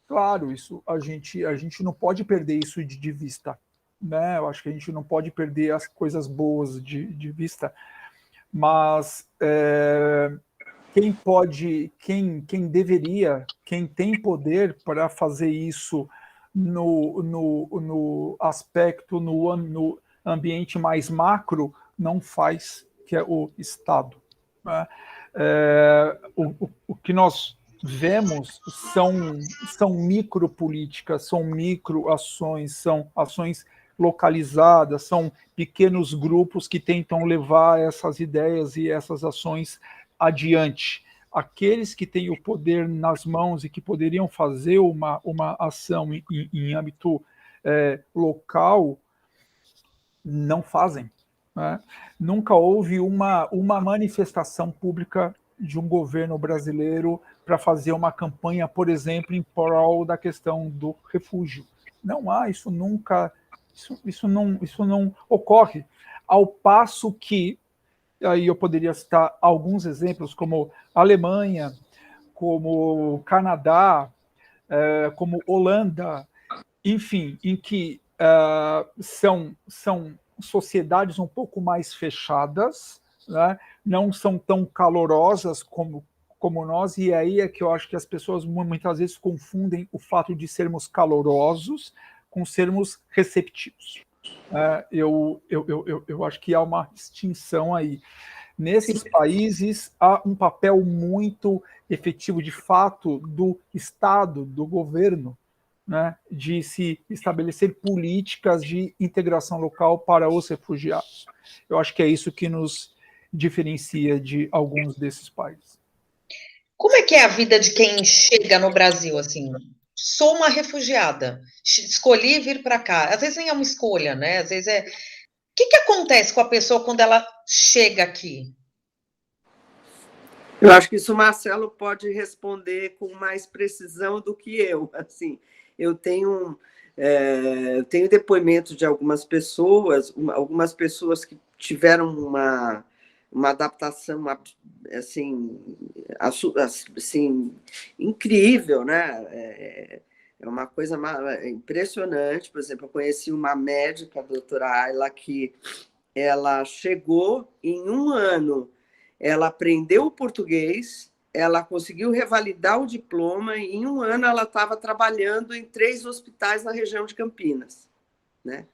claro, isso a gente não pode perder isso de vista. Né? Eu acho que a gente não pode perder as coisas boas de vista, mas quem deveria, quem tem poder para fazer isso no aspecto, no ambiente mais macro, não faz, que é o Estado. Né? O que nós vemos são micropolíticas, são microações, são ações localizadas, são pequenos grupos que tentam levar essas ideias e essas ações adiante. Aqueles que têm o poder nas mãos e que poderiam fazer uma ação em âmbito local, não fazem. Né? Nunca houve uma manifestação pública de um governo brasileiro para fazer uma campanha, por exemplo, em prol da questão do refúgio. Não há, isso nunca... Isso não ocorre, ao passo que, aí eu poderia citar alguns exemplos, como Alemanha, como Canadá, como Holanda, enfim, em que são sociedades um pouco mais fechadas, né? Não são tão calorosas como nós, e aí é que eu acho que as pessoas muitas vezes confundem o fato de sermos calorosos com sermos receptivos. Eu acho que há uma distinção aí. Nesses países, há um papel muito efetivo, de fato, do Estado, do governo, né, de se estabelecer políticas de integração local para os refugiados. Eu acho que é isso que nos diferencia de alguns desses países. Como é que é a vida de quem chega no Brasil, assim? Sou uma refugiada, escolhi vir para cá. Às vezes nem é uma escolha, né? Às vezes O que acontece com a pessoa quando ela chega aqui? Eu acho que isso o Marcelo pode responder com mais precisão do que eu. Assim, eu tenho depoimento de algumas pessoas que tiveram uma adaptação assim incrível, né? É uma coisa impressionante. Por exemplo, eu conheci uma médica, a doutora Ayla, que ela chegou em um ano, ela aprendeu o português, ela conseguiu revalidar o diploma, e em um ano ela estava trabalhando em 3 hospitais na região de Campinas, né?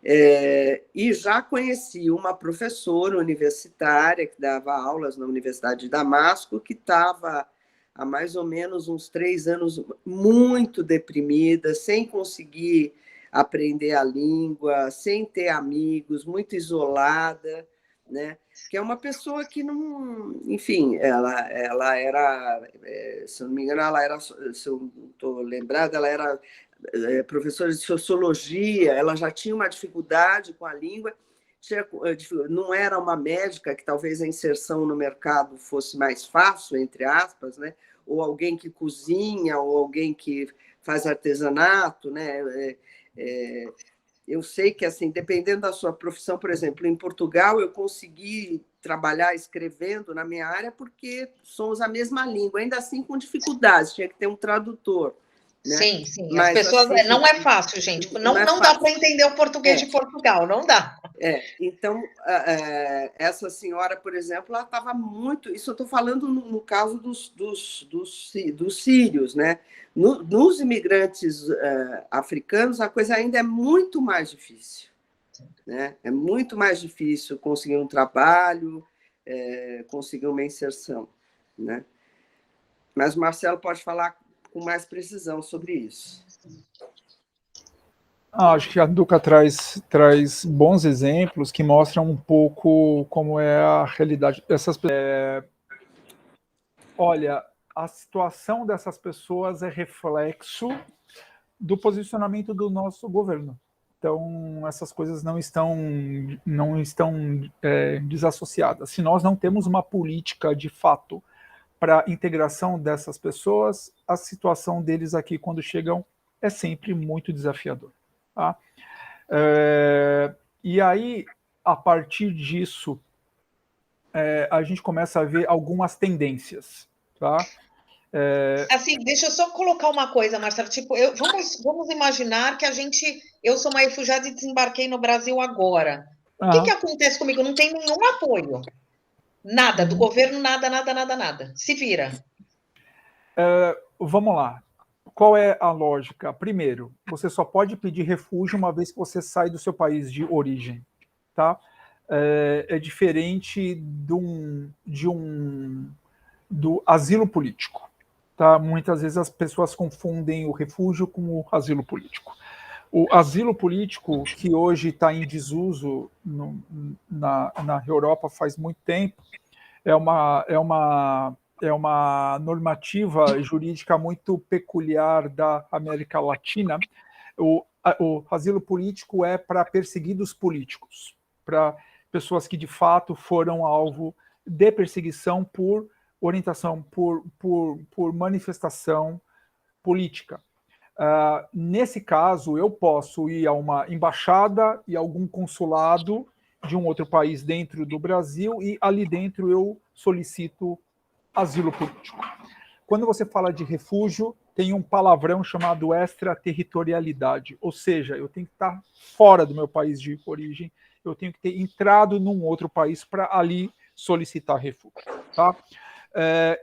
E já conheci uma professora universitária que dava aulas na Universidade de Damasco, que estava há mais ou menos uns 3 anos muito deprimida, sem conseguir aprender a língua, sem ter amigos, muito isolada, né? Que é uma pessoa que não... Enfim, ela era, se eu não me engano, se eu estou lembrada, ela era professora de sociologia, ela já tinha uma dificuldade com a língua, não era uma médica, que talvez a inserção no mercado fosse mais fácil, entre aspas, né? Ou alguém que cozinha, ou alguém que faz artesanato, né? Eu sei que, assim, dependendo da sua profissão, por exemplo, em Portugal, eu consegui trabalhar escrevendo na minha área porque somos a mesma língua, ainda assim com dificuldades, tinha que ter um tradutor. Né? Sim. As pessoas... Assim, não é fácil, gente. Não dá para entender o português de Portugal, não dá. Então, essa senhora, por exemplo, ela estava muito... Isso eu estou falando no caso dos sírios, né? Nos imigrantes africanos, a coisa ainda é muito mais difícil. né? É muito mais difícil conseguir um trabalho, conseguir uma inserção, né? Mas o Marcelo pode falar com mais precisão sobre isso. Acho que a Duca traz bons exemplos que mostram um pouco como é a realidade dessas pessoas. Olha, a situação dessas pessoas é reflexo do posicionamento do nosso governo. Então, essas coisas não estão desassociadas. Se nós não temos uma política de fato para a integração dessas pessoas, a situação deles aqui, quando chegam, é sempre muito desafiador. Tá? E aí, a partir disso, a gente começa a ver algumas tendências. Tá? Assim, deixa eu só colocar uma coisa, Marcelo. Tipo, vamos imaginar que eu sou uma refugiada e desembarquei no Brasil agora. O que acontece comigo? Não tem nenhum apoio. Nada, do governo, nada, nada, nada, nada. Se vira. Vamos lá. Qual é a lógica? Primeiro, você só pode pedir refúgio uma vez que você sai do seu país de origem. Tá? É diferente do asilo político. Tá? Muitas vezes as pessoas confundem o refúgio com o asilo político. O asilo político, que hoje está em desuso na Europa faz muito tempo, é uma normativa jurídica muito peculiar da América Latina. O asilo político é para perseguidos políticos, para pessoas que de fato foram alvo de perseguição por orientação, por manifestação política. Nesse caso, eu posso ir a uma embaixada e algum consulado de um outro país dentro do Brasil e ali dentro eu solicito asilo político. Quando você fala de refúgio, tem um palavrão chamado extraterritorialidade, ou seja, eu tenho que estar fora do meu país de origem, eu tenho que ter entrado num outro país para ali solicitar refúgio. Tá?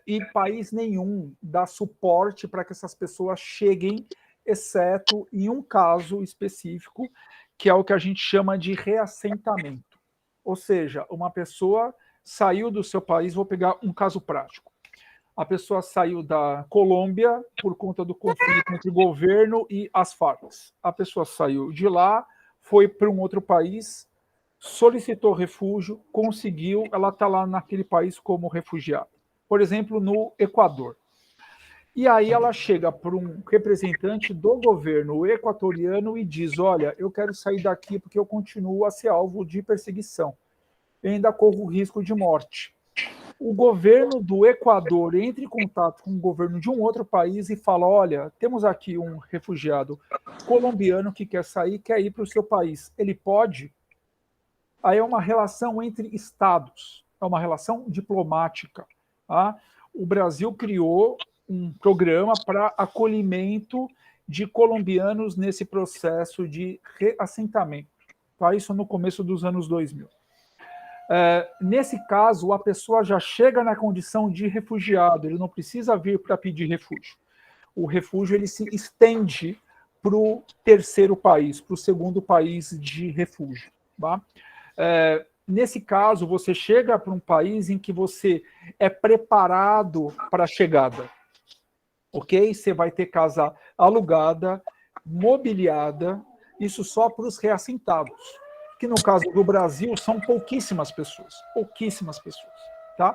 E país nenhum dá suporte para que essas pessoas cheguem, exceto em um caso específico, que é o que a gente chama de reassentamento. Ou seja, uma pessoa saiu do seu país, vou pegar um caso prático. A pessoa saiu da Colômbia por conta do conflito entre o governo e as Farc. A pessoa saiu de lá, foi para um outro país, solicitou refúgio, conseguiu, ela está lá naquele país como refugiada. Por exemplo, no Equador. E aí ela chega para um representante do governo equatoriano e diz, olha, eu quero sair daqui porque eu continuo a ser alvo de perseguição. Eu ainda corro risco de morte. O governo do Equador entra em contato com o governo de um outro país e fala, olha, temos aqui um refugiado colombiano que quer sair, quer ir para o seu país. Ele pode? Aí é uma relação entre estados, é uma relação diplomática. Tá? O Brasil criou um programa para acolhimento de colombianos nesse processo de reassentamento. Tá? Isso no começo dos anos 2000. Nesse caso, a pessoa já chega na condição de refugiado, ele não precisa vir para pedir refúgio. O refúgio ele se estende para o terceiro país, para o segundo país de refúgio. Tá? Nesse caso, você chega para um país em que você é preparado para a chegada. Ok? Você vai ter casa alugada, mobiliada, isso só para os reassentados. Que no caso do Brasil são pouquíssimas pessoas. Pouquíssimas pessoas. Tá?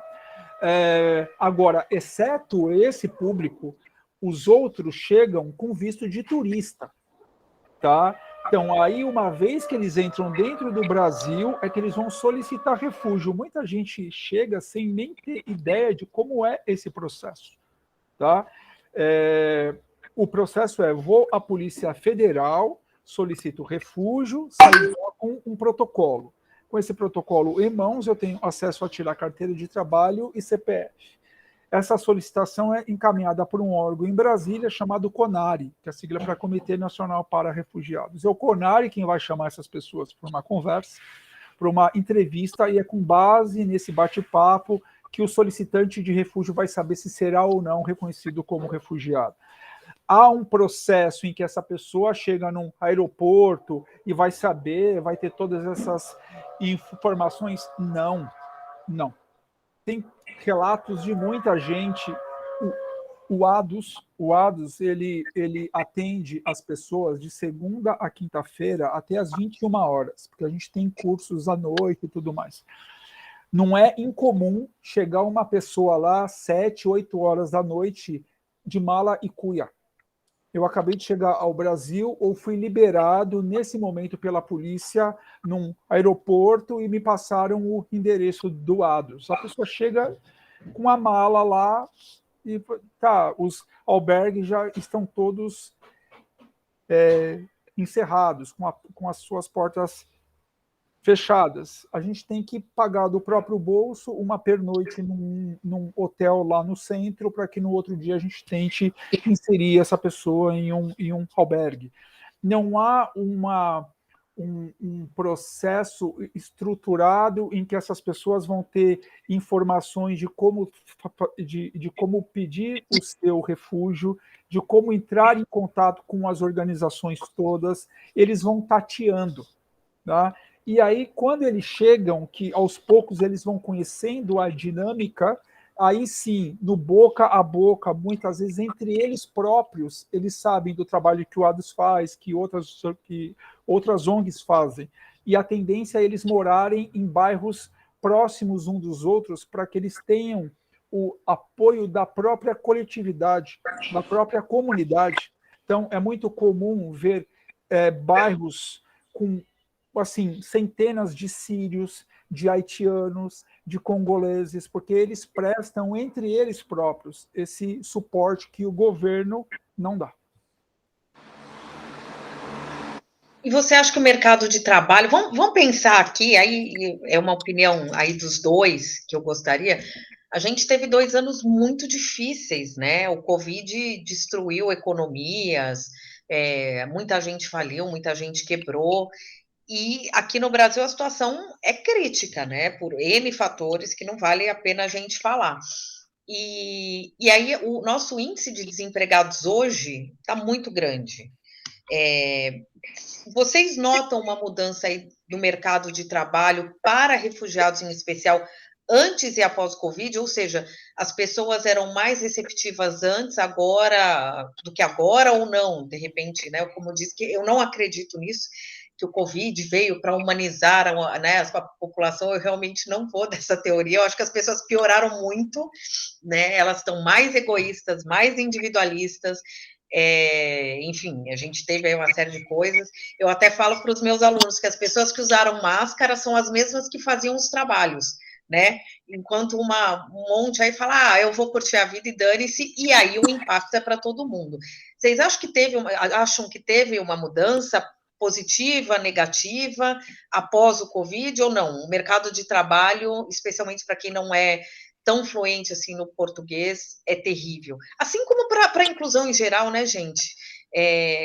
Agora, exceto esse público, os outros chegam com visto de turista. Tá? Então, aí, uma vez que eles entram dentro do Brasil, é que eles vão solicitar refúgio. Muita gente chega sem nem ter ideia de como é esse processo. Tá? O processo vou à Polícia Federal, solicito refúgio, saio com um protocolo. Com esse protocolo em mãos, eu tenho acesso a tirar carteira de trabalho e CPF. Essa solicitação é encaminhada por um órgão em Brasília chamado CONARE, que é a sigla para Comitê Nacional para Refugiados. É o CONARE quem vai chamar essas pessoas para uma conversa, para uma entrevista, e é com base nesse bate-papo que o solicitante de refúgio vai saber se será ou não reconhecido como refugiado. há um processo em que essa pessoa chega num aeroporto e vai saber, vai ter todas essas informações? Não, não. Tem relatos de muita gente. O ADUS ele atende as pessoas de segunda a quinta-feira até às 21 horas, porque a gente tem cursos à noite e tudo mais. Não é incomum chegar uma pessoa lá 7, 8 horas da noite de mala e cuia. Eu acabei de chegar ao Brasil ou fui liberado nesse momento pela polícia num aeroporto e me passaram o endereço do ADUS. A pessoa chega com a mala lá e tá, os albergues já estão todos encerrados, com as suas portas fechadas. A gente tem que pagar do próprio bolso uma pernoite num hotel lá no centro para que no outro dia a gente tente inserir essa pessoa em um albergue. Não há um processo estruturado em que essas pessoas vão ter informações de como pedir o seu refúgio, de como entrar em contato com as organizações todas. Eles vão tateando, tá? E aí, quando eles chegam, que aos poucos eles vão conhecendo a dinâmica, aí sim, no boca a boca, muitas vezes entre eles próprios, eles sabem do trabalho que o ADUS faz, que outras ONGs fazem. E a tendência é eles morarem em bairros próximos uns dos outros para que eles tenham o apoio da própria coletividade, da própria comunidade. Então, é muito comum ver bairros com assim, centenas de sírios, de haitianos, de congoleses, porque eles prestam entre eles próprios esse suporte que o governo não dá. E você acha que o mercado de trabalho, vamos pensar aqui, aí é uma opinião aí dos dois que eu gostaria. A gente teve 2 anos muito difíceis, né? O Covid destruiu economias, muita gente faliu, muita gente quebrou. E aqui no Brasil a situação é crítica, né? Por N fatores que não vale a pena a gente falar. E aí o nosso índice de desempregados hoje está muito grande. Vocês notam uma mudança aí do mercado de trabalho para refugiados em especial antes e após o Covid? Ou seja, as pessoas eram mais receptivas antes, agora, do que agora ou não? De repente, né? Como eu disse, que eu não acredito nisso, que o Covid veio para humanizar, né, a população. Eu realmente não vou dessa teoria. Eu acho que as pessoas pioraram muito, né? Elas estão mais egoístas, mais individualistas. Enfim, a gente teve aí uma série de coisas. Eu até falo para os meus alunos que as pessoas que usaram máscara são as mesmas que faziam os trabalhos, né? Enquanto um monte aí fala, eu vou curtir a vida e dane-se, e aí o impacto é para todo mundo. Vocês acham que teve uma mudança positiva, negativa, após o Covid ou não? O mercado de trabalho, especialmente para quem não é tão fluente assim no português, é terrível. Assim como para a inclusão em geral, né, gente?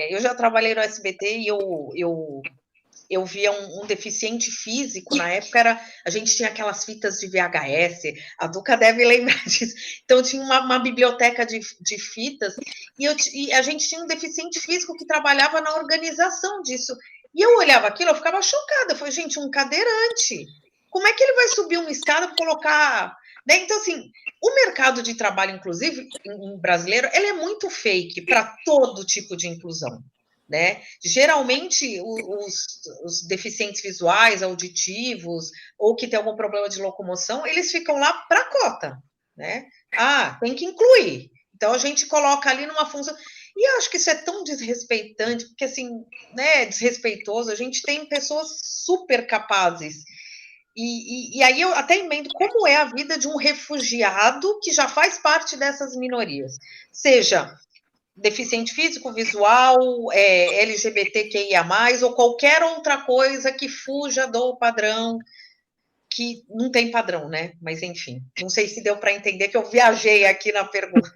Eu já trabalhei no SBT e eu via um deficiente físico, na época a gente tinha aquelas fitas de VHS, a Duca deve lembrar disso, então tinha uma biblioteca de fitas, e a gente tinha um deficiente físico que trabalhava na organização disso, e eu olhava aquilo, eu ficava chocada, eu falei, gente, um cadeirante, como é que ele vai subir uma escada para colocar... Né? Então, assim, o mercado de trabalho, inclusive, em brasileiro, ele é muito fake para todo tipo de inclusão. Né? Geralmente, os deficientes visuais, auditivos, ou que tem algum problema de locomoção, eles ficam lá para a cota. Né? Tem que incluir. Então, a gente coloca ali numa função... E eu acho que isso é tão desrespeitante, porque, assim, né, desrespeitoso. A gente tem pessoas super capazes. E aí eu até emendo como é a vida de um refugiado que já faz parte dessas minorias. Seja deficiente físico, visual, LGBTQIA+, ou qualquer outra coisa que fuja do padrão, que não tem padrão, né? Mas, enfim, não sei se deu para entender que eu viajei aqui na pergunta.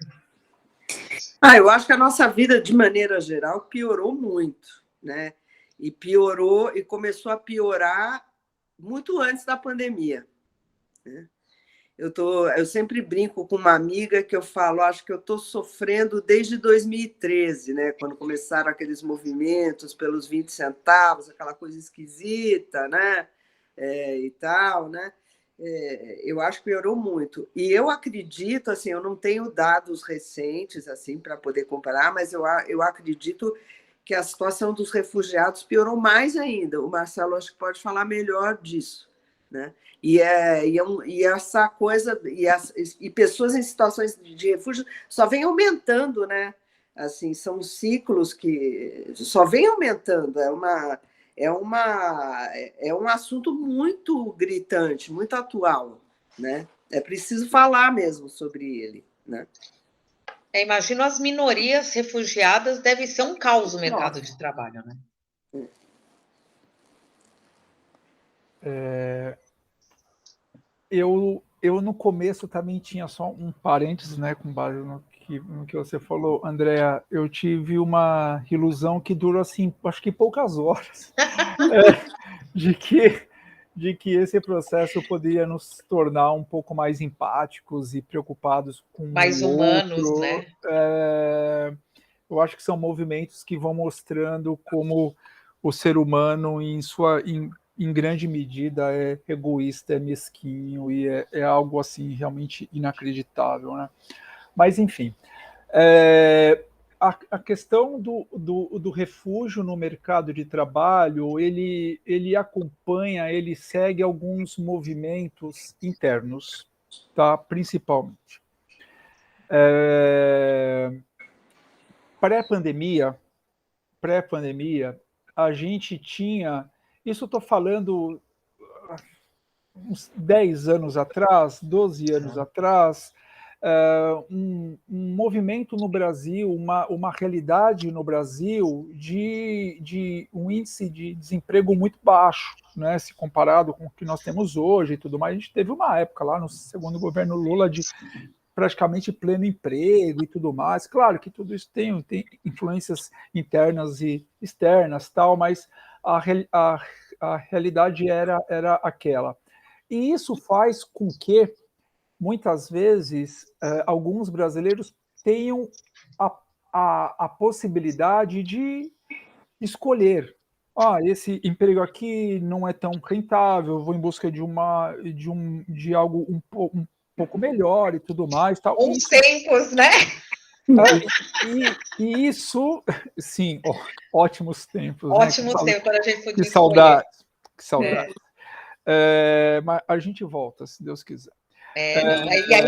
Eu acho que a nossa vida, de maneira geral, piorou muito, né? E piorou, e começou a piorar muito antes da pandemia, né? Eu sempre brinco com uma amiga que eu falo, acho que eu estou sofrendo desde 2013, né, quando começaram aqueles movimentos pelos 20 centavos, aquela coisa esquisita, né, e tal, né? Eu acho que piorou muito. E eu acredito, assim, eu não tenho dados recentes assim para poder comparar, mas eu acredito que a situação dos refugiados piorou mais ainda. O Marcelo acho que pode falar melhor disso, né? E essa coisa e pessoas em situações de refúgio só vem aumentando, né? Assim, são ciclos que só vem aumentando. É um assunto muito gritante, muito atual, né? É preciso falar mesmo sobre ele, né? Imagino as minorias refugiadas, deve ser um caos o mercado de trabalho, né? Eu no começo também tinha só um parênteses, né, com base no que você falou, Andréa. Eu tive uma ilusão que durou, assim, acho que poucas horas, de que esse processo poderia nos tornar um pouco mais empáticos e preocupados com mais o humanos, outro. né? Eu acho que são movimentos que vão mostrando como o ser humano, em grande medida, é egoísta, é mesquinho e é algo assim realmente inacreditável, né? Mas, enfim, a questão do refúgio no mercado de trabalho, ele acompanha, ele segue alguns movimentos internos, tá? Principalmente. Pré-pandemia, a gente tinha, isso eu estou falando uns 10 anos atrás, 12 anos atrás, um movimento no Brasil, uma realidade no Brasil de um índice de desemprego muito baixo, né, se comparado com o que nós temos hoje e tudo mais. A gente teve uma época lá no segundo governo Lula de praticamente pleno emprego e tudo mais. Claro que tudo isso tem influências internas e externas, tal, mas a realidade era aquela. E isso faz com que, muitas vezes, alguns brasileiros tenham a possibilidade de escolher. Esse emprego aqui não é tão rentável, vou em busca de algo um pouco melhor e tudo mais. Tal. Bons tempos, né? E isso, sim, ótimos tempos. Ótimos né? tempos, quando a gente podia que escolher. Que saudade. Mas a gente volta, se Deus quiser. E aí,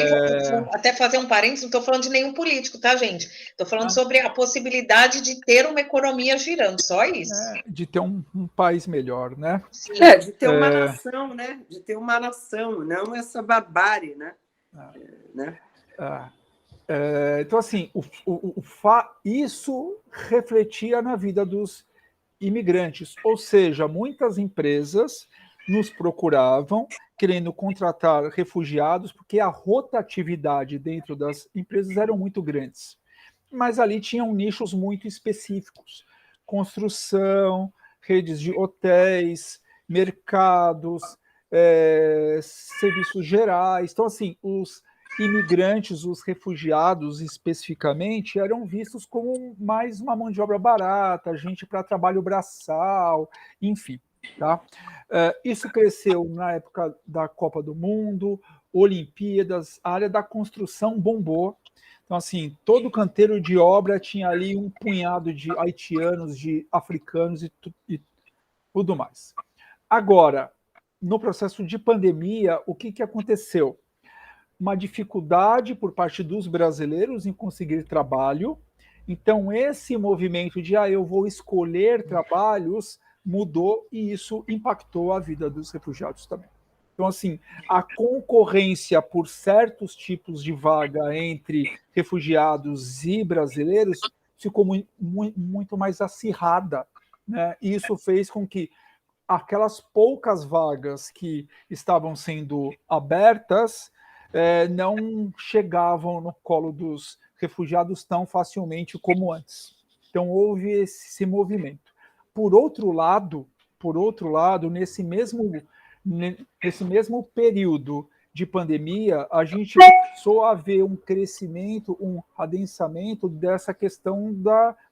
vou até fazer um parênteses, não estou falando de nenhum político, tá, gente? Estou falando sobre a possibilidade de ter uma economia girando, só isso. De ter um país melhor, né? Sim. De ter uma nação, né? De ter uma nação, não essa barbárie, né? Então, assim, isso refletia na vida dos imigrantes, ou seja, muitas empresas nos procuravam querendo contratar refugiados, porque a rotatividade dentro das empresas eram muito grandes. Mas ali tinham nichos muito específicos: construção, redes de hotéis, mercados, serviços gerais. Então, assim, os imigrantes, os refugiados especificamente, eram vistos como mais uma mão de obra barata, gente para trabalho braçal, enfim. Tá? Isso cresceu na época da Copa do Mundo, Olimpíadas, a área da construção bombou. Então, assim, todo canteiro de obra tinha ali um punhado de haitianos, de africanos e tudo mais. Agora, no processo de pandemia, o que aconteceu? Uma dificuldade por parte dos brasileiros em conseguir trabalho. Então, esse movimento de eu vou escolher trabalhos mudou e isso impactou a vida dos refugiados também. Então, assim, a concorrência por certos tipos de vaga entre refugiados e brasileiros ficou muito mais acirrada, né? E isso fez com que aquelas poucas vagas que estavam sendo abertas não chegavam no colo dos refugiados tão facilmente como antes. Então houve esse movimento. Por outro lado, nesse mesmo período de pandemia, a gente começou a ver um crescimento, um adensamento dessa questão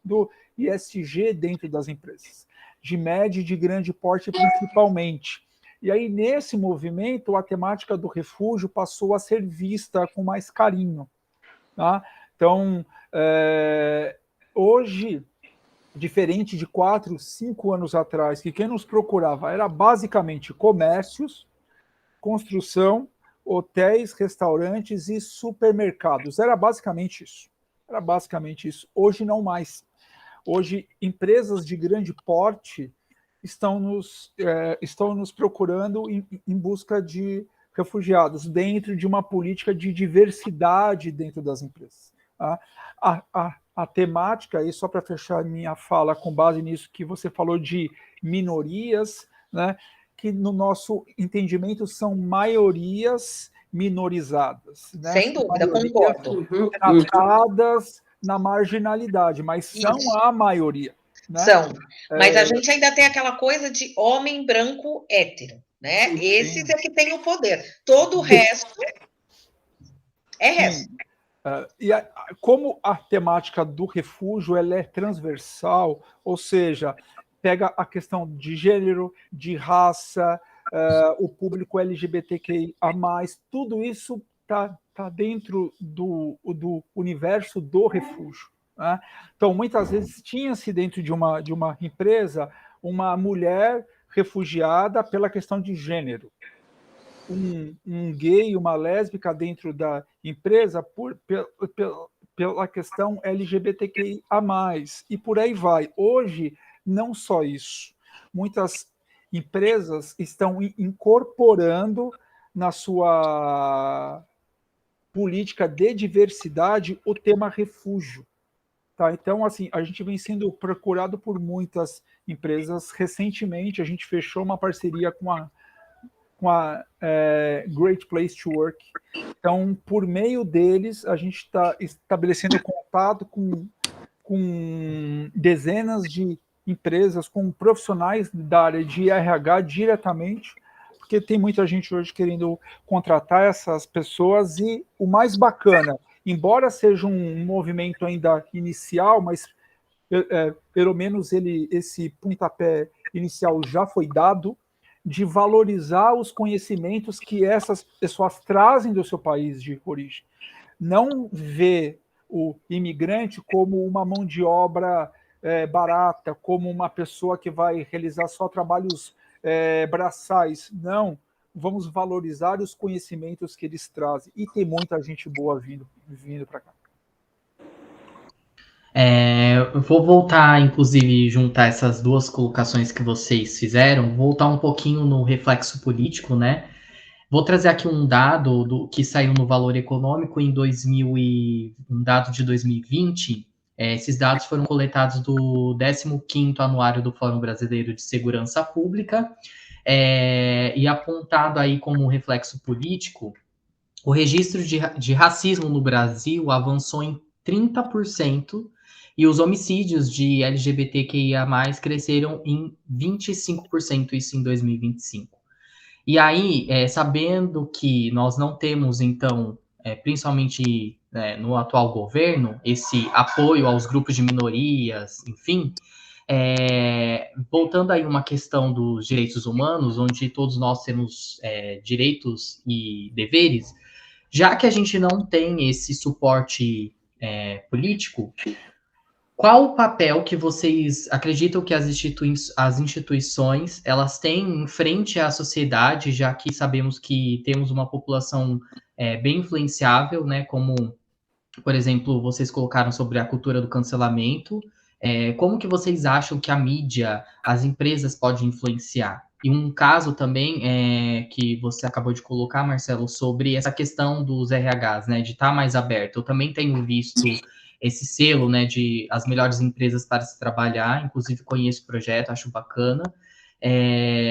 do ESG dentro das empresas, de médio e de grande porte principalmente. E aí, nesse movimento, a temática do refúgio passou a ser vista com mais carinho. Tá? Então, hoje, diferente de 4, 5 anos atrás, que quem nos procurava era basicamente comércios, construção, hotéis, restaurantes e supermercados. Era basicamente isso. Hoje não mais. Hoje, empresas de grande porte estão nos procurando em busca de refugiados dentro de uma política de diversidade dentro das empresas. Tá? A temática, e só para fechar minha fala com base nisso que você falou de minorias, né, que no nosso entendimento são maiorias minorizadas. Né? Sem dúvida, concordo. Tratadas na marginalidade, mas são a maioria. Né? São, mas a gente ainda tem aquela coisa de homem branco hétero, né? Sim. Esses é que tem o poder. Todo o resto é resto. Como a temática do refúgio ela é transversal, ou seja, pega a questão de gênero, de raça, o público LGBTQIA+, tudo isso está dentro do universo do refúgio. Né? Então, muitas vezes tinha-se dentro de uma empresa uma mulher refugiada pela questão de gênero, um gay, uma lésbica dentro da empresa pela questão LGBTQIA+, e por aí vai. Hoje, não só isso. Muitas empresas estão incorporando na sua política de diversidade o tema refúgio. Tá? Então, assim, a gente vem sendo procurado por muitas empresas. Recentemente, a gente fechou uma parceria com a Great Place to Work. Então, por meio deles, a gente está estabelecendo contato com dezenas de empresas, com profissionais da área de RH diretamente, porque tem muita gente hoje querendo contratar essas pessoas, e o mais bacana, embora seja um movimento ainda inicial, mas pelo menos esse pontapé inicial já foi dado, de valorizar os conhecimentos que essas pessoas trazem do seu país de origem. Não ver o imigrante como uma mão de obra barata, como uma pessoa que vai realizar só trabalhos braçais. Não, vamos valorizar os conhecimentos que eles trazem. E tem muita gente boa vindo para cá. Eu vou voltar, inclusive, juntar essas duas colocações que vocês fizeram, voltar um pouquinho no reflexo político, né? Vou trazer aqui um dado que saiu no Valor Econômico em um dado de 2020. Esses dados foram coletados do 15º Anuário do Fórum Brasileiro de Segurança Pública, e apontado aí como reflexo político, o registro de racismo no Brasil avançou em 30%, e os homicídios de LGBTQIA+, cresceram em 25%, isso em 2025. E aí, sabendo que nós não temos, então, principalmente no atual governo, esse apoio aos grupos de minorias, enfim, voltando aí uma questão dos direitos humanos, onde todos nós temos direitos e deveres, já que a gente não tem esse suporte político, qual o papel que vocês acreditam que as instituições elas têm em frente à sociedade, já que sabemos que temos uma população bem influenciável, né? Como, por exemplo, vocês colocaram sobre a cultura do cancelamento. Como que vocês acham que a mídia, as empresas podem influenciar? E um caso também que você acabou de colocar, Marcelo, sobre essa questão dos RHs, né? De estar mais aberto. Eu também tenho visto esse selo, né, de as melhores empresas para se trabalhar, inclusive conheço o projeto, acho bacana.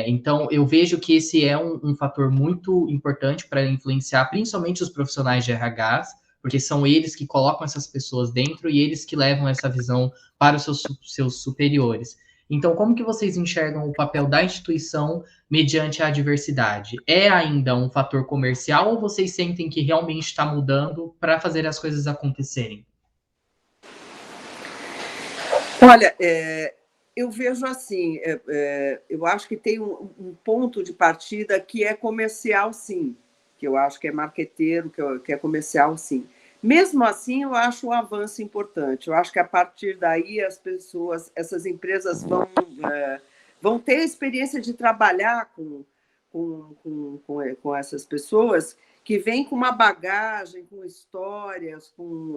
Então, eu vejo que esse é um fator muito importante para influenciar, principalmente os profissionais de RHs, porque são eles que colocam essas pessoas dentro e eles que levam essa visão para os seus superiores. Então, como que vocês enxergam o papel da instituição mediante a diversidade? É ainda um fator comercial ou vocês sentem que realmente está mudando para fazer as coisas acontecerem? Olha, eu vejo assim, eu acho que tem um ponto de partida que é comercial, sim, que eu acho que é marqueteiro, que é comercial, sim. Mesmo assim, eu acho um avanço importante. Eu acho que a partir daí as pessoas, essas empresas vão ter a experiência de trabalhar com essas pessoas que vêm com uma bagagem, com histórias,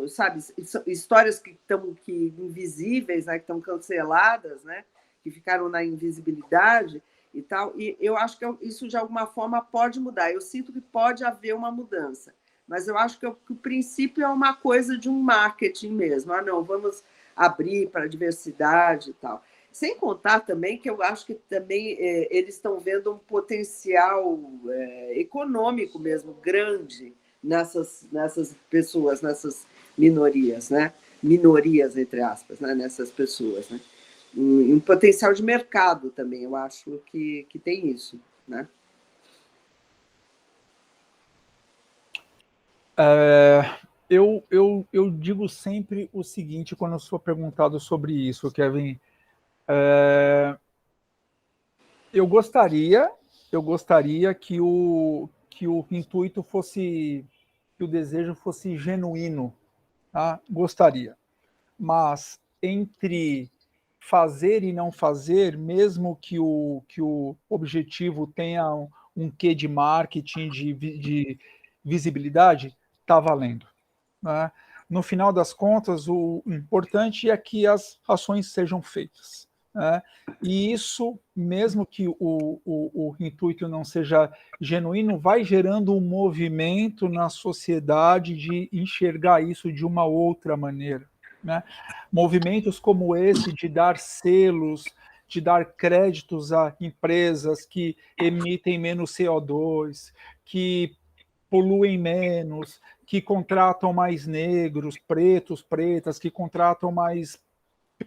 sabe, histórias que estão invisíveis, né, que estão canceladas, né, que ficaram na invisibilidade e tal. E eu acho que isso, de alguma forma, pode mudar. Eu sinto que pode haver uma mudança. Mas eu acho que o princípio é uma coisa de um marketing mesmo. Não, vamos abrir para a diversidade e tal. Sem contar também que eu acho que também eles estão vendo um potencial econômico mesmo grande nessas pessoas, nessas minorias, né? Minorias, entre aspas, né? Nessas pessoas. Né? Um potencial de mercado também, eu acho que tem isso. Né? Eu digo sempre o seguinte quando eu sou perguntado sobre isso, Kevin. Eu gostaria que o intuito fosse, que o desejo fosse genuíno, tá? Gostaria. Mas entre fazer e não fazer, mesmo que o objetivo tenha um quê de marketing, de visibilidade, está valendo. Né? No final das contas, o importante é que as ações sejam feitas. Né? E isso, mesmo que o intuito não seja genuíno, vai gerando um movimento na sociedade de enxergar isso de uma outra maneira. Né? Movimentos como esse de dar selos, de dar créditos a empresas que emitem menos CO2, que poluem menos, que contratam mais negros, pretos, pretas, que contratam mais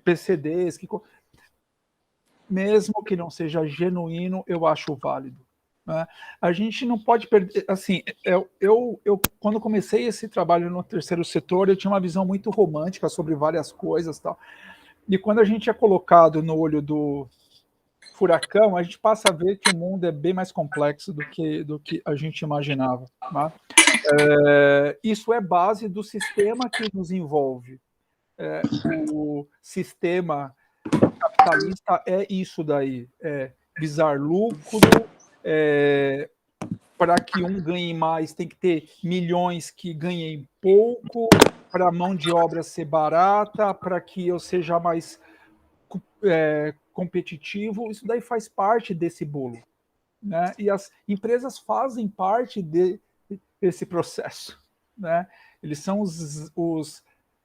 PCDs, mesmo que não seja genuíno, eu acho válido. Né? A gente não pode perder, assim, eu quando comecei esse trabalho no terceiro setor, eu tinha uma visão muito romântica sobre várias coisas, tal. E quando a gente é colocado no olho do furacão, a gente passa a ver que o mundo é bem mais complexo do que a gente imaginava. Né? Isso é base do sistema que nos envolve. O sistema capitalista é isso daí, visar lucro, para que um ganhe mais tem que ter milhões que ganhem pouco, para a mão de obra ser barata, para que eu seja mais competitivo, isso daí faz parte desse bolo. Né? E as empresas fazem parte desse processo. Né? Eles são os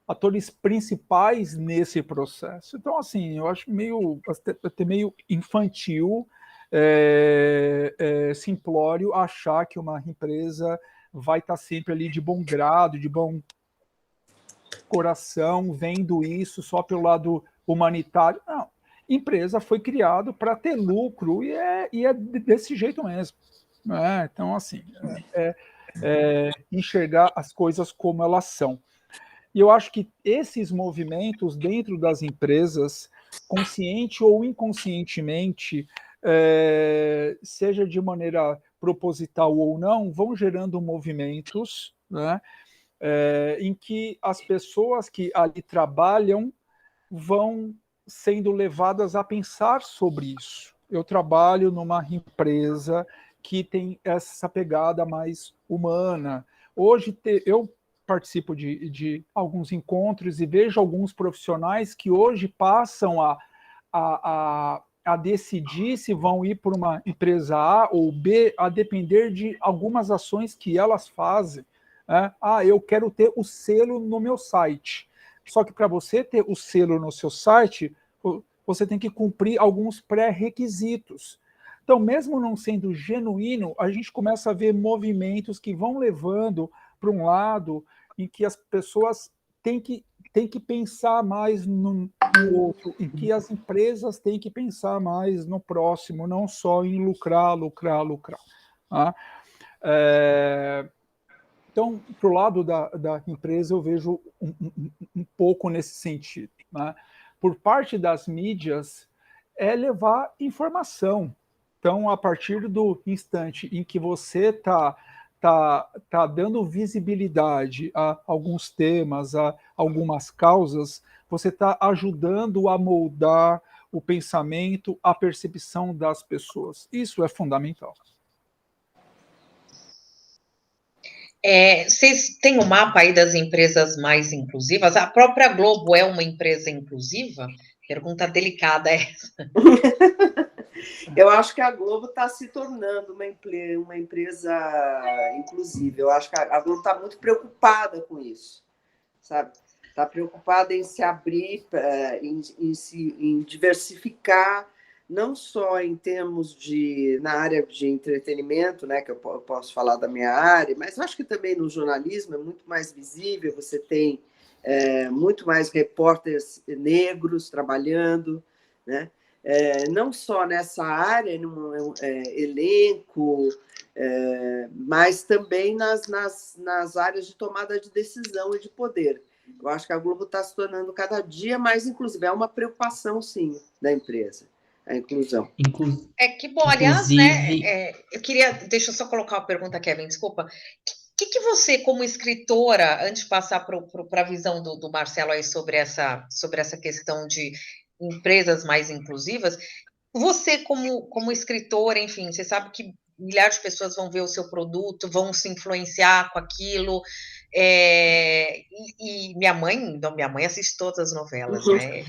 atores principais nesse processo. Então, assim, eu acho até meio infantil, simplório, achar que uma empresa vai estar sempre ali de bom grado, de bom coração, vendo isso só pelo lado humanitário. Não. Empresa foi criado para ter lucro e é desse jeito mesmo. Né? Então, assim, enxergar as coisas como elas são. E eu acho que esses movimentos dentro das empresas, consciente ou inconscientemente, seja de maneira proposital ou não, vão gerando movimentos, né, em que as pessoas que ali trabalham vão sendo levadas a pensar sobre isso. Eu trabalho numa empresa que tem essa pegada mais humana. Hoje eu participo de alguns encontros e vejo alguns profissionais que hoje passam a decidir se vão ir por uma empresa A ou B, a depender de algumas ações que elas fazem. Né? Eu quero ter o selo no meu site. Só que para você ter o selo no seu site, você tem que cumprir alguns pré-requisitos. Então, mesmo não sendo genuíno, a gente começa a ver movimentos que vão levando para um lado em que as pessoas têm que pensar mais um outro, em que as empresas têm que pensar mais no próximo, não só em lucrar. Tá? Então, para o lado da empresa, eu vejo um pouco nesse sentido. Né? Por parte das mídias, é levar informação. Então, a partir do instante em que você está dando visibilidade a alguns temas, a algumas causas, você está ajudando a moldar o pensamento, a percepção das pessoas. Isso é fundamental. Vocês têm um mapa aí das empresas mais inclusivas? A própria Globo é uma empresa inclusiva? Pergunta delicada essa. Eu acho que a Globo está se tornando uma empresa inclusiva. Eu acho que a Globo está muito preocupada com isso, sabe? Está preocupada em se abrir, em diversificar, não só em termos na área de entretenimento, né, que eu posso falar da minha área, mas acho que também no jornalismo é muito mais visível, você tem muito mais repórteres negros trabalhando, né? Não só nessa área, no elenco, mas também nas áreas de tomada de decisão e de poder. Eu acho que a Globo está se tornando cada dia mais inclusiva. É uma preocupação, sim, da empresa, a inclusão. Que bom, aliás, né? Deixa eu só colocar uma pergunta, Kevin, desculpa. O que você, como escritora, antes de passar para a visão do Marcelo aí sobre essa questão de empresas mais inclusivas, você, como escritora, enfim, você sabe que milhares de pessoas vão ver o seu produto, vão se influenciar com aquilo. E minha mãe assiste todas as novelas, né?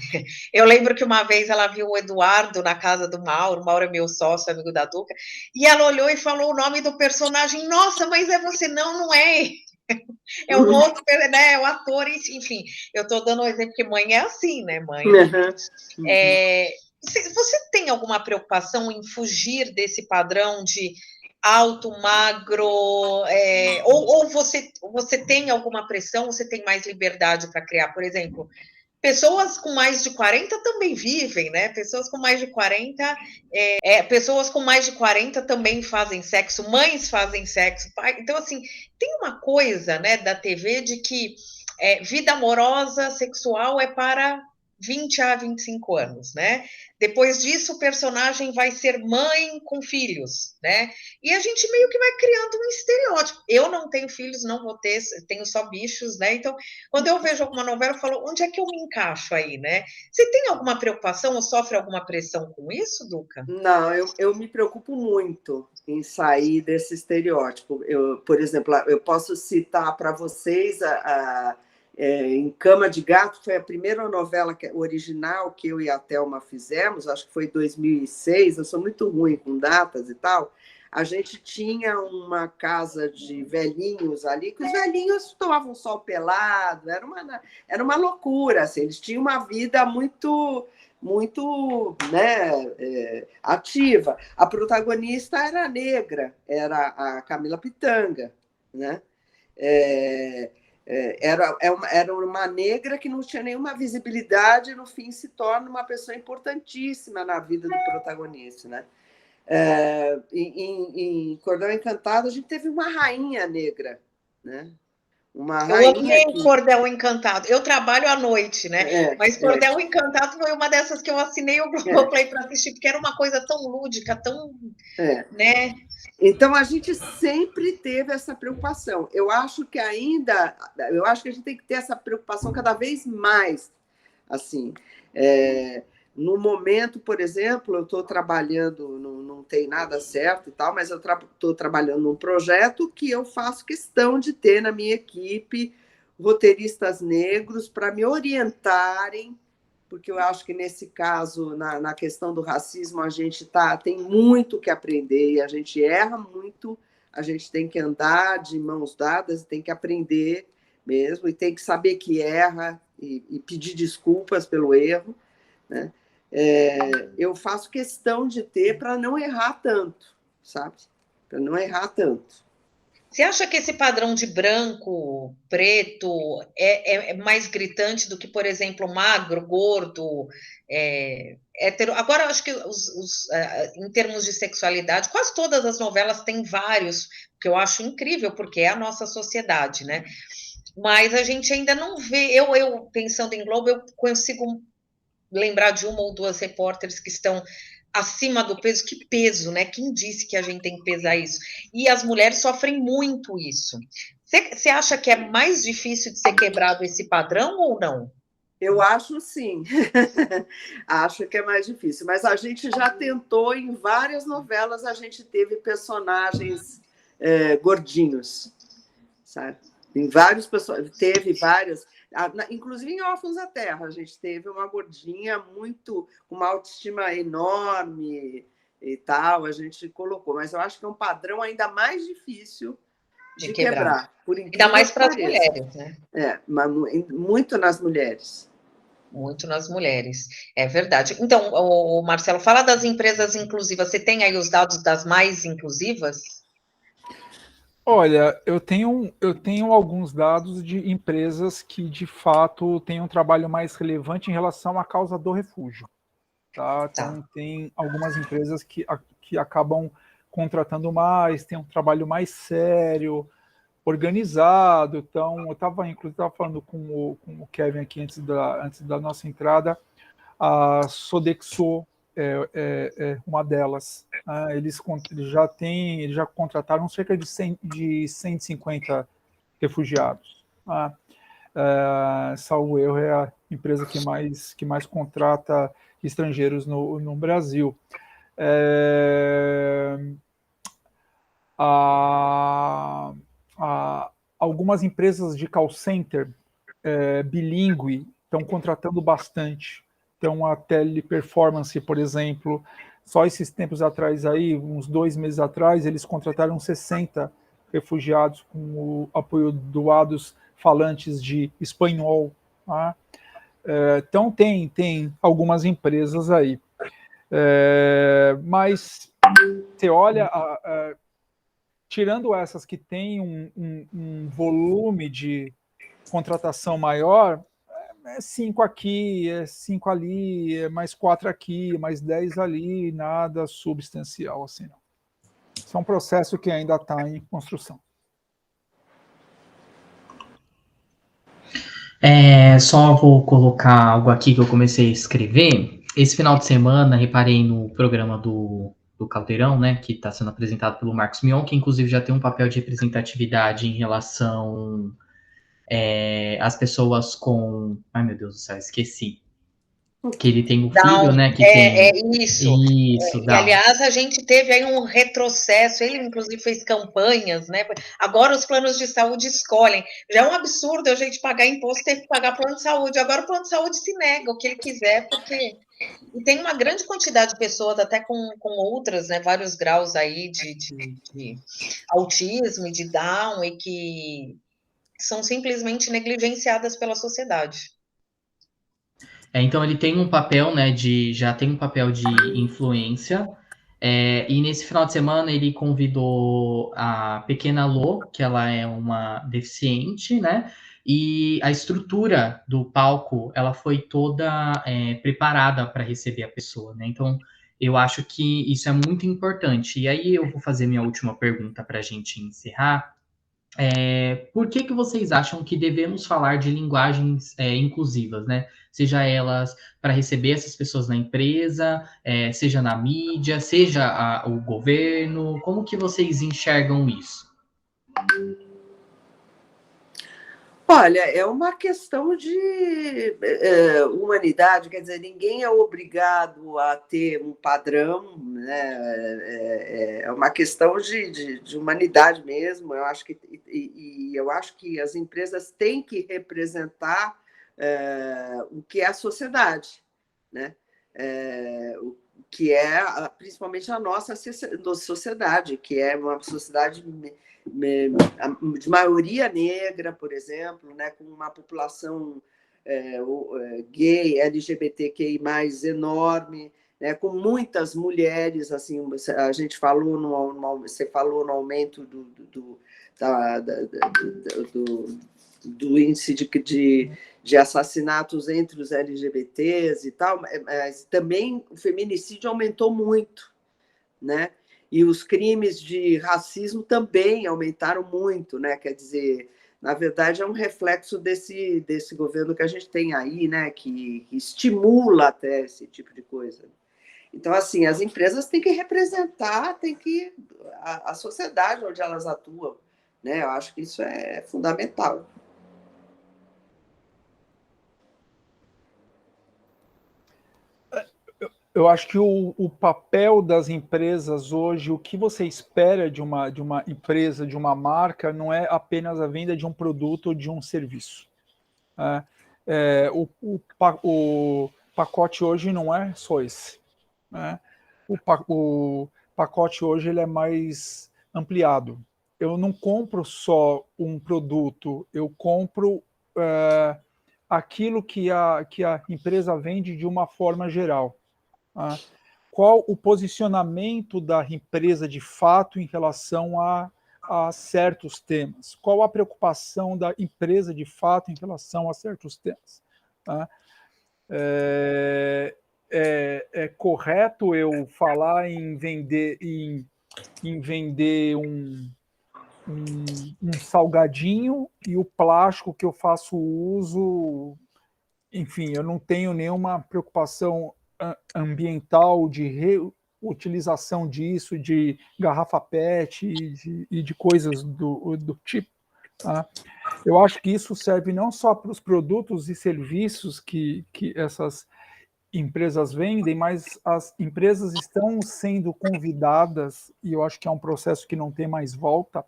Eu lembro que uma vez ela viu o Eduardo na casa do Mauro. O Mauro é meu sócio, amigo da Duca, e ela olhou e falou o nome do personagem. Nossa, mas é você? Não é. É um outro, né? É o ator, enfim. Eu estou dando um exemplo que mãe é assim, né, mãe? Você tem alguma preocupação em fugir desse padrão de alto, magro, ou você tem alguma pressão, você tem mais liberdade para criar? Por exemplo, pessoas com mais de 40 também vivem, né? Pessoas com mais de 40, pessoas com mais de 40 também fazem sexo, mães fazem sexo, pai. Então, assim, tem uma coisa, né, da TV de que vida amorosa, sexual é para 20 a 25 anos, né? Depois disso, o personagem vai ser mãe com filhos, né? E a gente meio que vai criando um estereótipo. Eu não tenho filhos, não vou ter, tenho só bichos, né? Então, quando eu vejo alguma novela, eu falo, onde é que eu me encaixo aí, né? Você tem alguma preocupação ou sofre alguma pressão com isso, Duca? Não, eu me preocupo muito em sair desse estereótipo. Por exemplo, eu posso citar para vocês em Cama de Gato, foi a primeira novela original que eu e a Thelma fizemos, acho que foi em 2006, eu sou muito ruim com datas e tal. A gente tinha uma casa de velhinhos ali, que os velhinhos tomavam sol pelado, era uma loucura, assim, eles tinham uma vida muito né, ativa. A protagonista era negra, era a Camila Pitanga, né? Era uma negra que não tinha nenhuma visibilidade e, no fim, se torna uma pessoa importantíssima na vida do protagonista, né? Em Cordão Encantado, a gente teve uma rainha negra, né? Eu amei o Cordel Encantado. Eu trabalho à noite, né? Mas Cordel Encantado foi uma dessas que eu assinei o Globoplay para assistir, porque era uma coisa tão lúdica, tão... né? Então, a gente sempre teve essa preocupação. Eu acho que a gente tem que ter essa preocupação cada vez mais. Assim, no momento, por exemplo, eu estou trabalhando, não tem nada certo e tal, mas eu estou trabalhando num projeto que eu faço questão de ter na minha equipe roteiristas negros para me orientarem, porque eu acho que nesse caso, na questão do racismo, a gente tem muito que aprender e a gente erra muito, a gente tem que andar de mãos dadas, tem que aprender mesmo, e tem que saber que erra e pedir desculpas pelo erro, né? Eu faço questão de ter para não errar tanto, sabe? Para não errar tanto. Você acha que esse padrão de branco, preto, é mais gritante do que, por exemplo, magro, gordo, hétero? Agora, eu acho que em termos de sexualidade, quase todas as novelas têm vários, que eu acho incrível, porque é a nossa sociedade, né? Mas a gente ainda não vê. Eu pensando em Globo, eu consigo lembrar de uma ou duas repórteres que estão acima do peso. Que peso, né? Quem disse que a gente tem que pesar isso? E as mulheres sofrem muito isso. Você acha que é mais difícil de ser quebrado esse padrão ou não? Eu acho sim. Acho que é mais difícil. Mas a gente já tentou, em várias novelas, a gente teve personagens gordinhos, sabe? Em vários personagens, teve várias. Inclusive em Órfãos da Terra, a gente teve uma gordinha muito, com uma autoestima enorme e tal, a gente colocou. Mas eu acho que é um padrão ainda mais difícil de quebrar. Por ainda mais para as pareça. mulheres, né? Mas muito nas mulheres. Muito nas mulheres, é verdade. Então, o Marcelo, fala das empresas inclusivas. Você tem aí os dados das mais inclusivas? Olha, eu tenho alguns dados de empresas que, de fato, têm um trabalho mais relevante em relação à causa do refúgio. Tá? Então, tem algumas empresas que acabam contratando mais, tem um trabalho mais sério, organizado. Então, eu estava, inclusive, falando com o Kevin aqui antes da nossa entrada, a Sodexo é uma delas. Eles já contrataram cerca de 150 refugiados. Salvo erro, é a empresa que mais contrata estrangeiros no Brasil. Algumas empresas de call center bilíngue estão contratando bastante. Então, a Teleperformance, por exemplo, só esses tempos atrás, aí, uns 2 meses atrás, eles contrataram 60 refugiados com o apoio doados falantes de espanhol. Tá? Então, tem algumas empresas aí. Mas você olha, tirando essas que têm um volume de contratação maior, é 5 aqui, é 5 ali, é mais 4 aqui, mais 10 ali, nada substancial assim, não. Isso é um processo que ainda está em construção. Só vou colocar algo aqui que eu comecei a escrever. Esse final de semana, reparei no programa do Caldeirão, né, que está sendo apresentado pelo Marcos Mion, que inclusive já tem um papel de representatividade em relação às pessoas com... Ai, meu Deus do céu, esqueci. Que ele tem um filho, né, que tem... Isso. Isso, e, aliás, a gente teve aí um retrocesso, ele inclusive fez campanhas, né? Agora os planos de saúde escolhem. Já é um absurdo a gente pagar imposto e ter que pagar plano de saúde. Agora o plano de saúde se nega o que ele quiser, porque... E tem uma grande quantidade de pessoas, até com outras, né? Vários graus aí de autismo e de Down, e que são simplesmente negligenciadas pela sociedade. Então ele tem um papel, né, já tem um papel de influência, e nesse final de semana ele convidou a pequena Lô, que ela é uma deficiente, né, e a estrutura do palco, ela foi toda preparada para receber a pessoa, né, então eu acho que isso é muito importante. E aí eu vou fazer minha última pergunta para a gente encerrar. Por que vocês acham que devemos falar de linguagens inclusivas, né? Seja elas para receber essas pessoas na empresa, seja na mídia, seja o governo, como que vocês enxergam isso? Olha, é uma questão de humanidade, quer dizer, ninguém é obrigado a ter um padrão, né? É uma questão de humanidade mesmo. Eu acho que, eu acho que as empresas têm que representar o que é a sociedade, né? O que é principalmente a nossa sociedade, que é uma sociedade de maioria negra, por exemplo, né, com uma população gay, LGBTQI+, enorme, né, com muitas mulheres, assim, a gente falou você falou no aumento do índice de assassinatos entre os LGBTs e tal, mas também o feminicídio aumentou muito, né? E os crimes de racismo também aumentaram muito, né? Quer dizer, na verdade, é um reflexo desse governo que a gente tem aí, né? Que estimula até esse tipo de coisa. Então, assim, as empresas têm que representar, a sociedade onde elas atuam, né? Eu acho que isso é fundamental. Eu acho que o papel das empresas hoje, o que você espera de uma empresa, de uma marca, não é apenas a venda de um produto ou de um serviço. O pacote hoje não é só esse. Né? O pacote hoje ele é mais ampliado. Eu não compro só um produto, eu compro aquilo que a empresa vende de uma forma geral. Qual o posicionamento da empresa de fato em relação a certos temas? Qual a preocupação da empresa de fato em relação a certos temas? É correto eu falar em vender um salgadinho e o plástico que eu faço uso, enfim, eu não tenho nenhuma preocupação ambiental de reutilização disso, de garrafa PET e de coisas do tipo. Eu acho que isso serve não só para os produtos e serviços que essas empresas vendem, mas as empresas estão sendo convidadas, e eu acho que é um processo que não tem mais volta,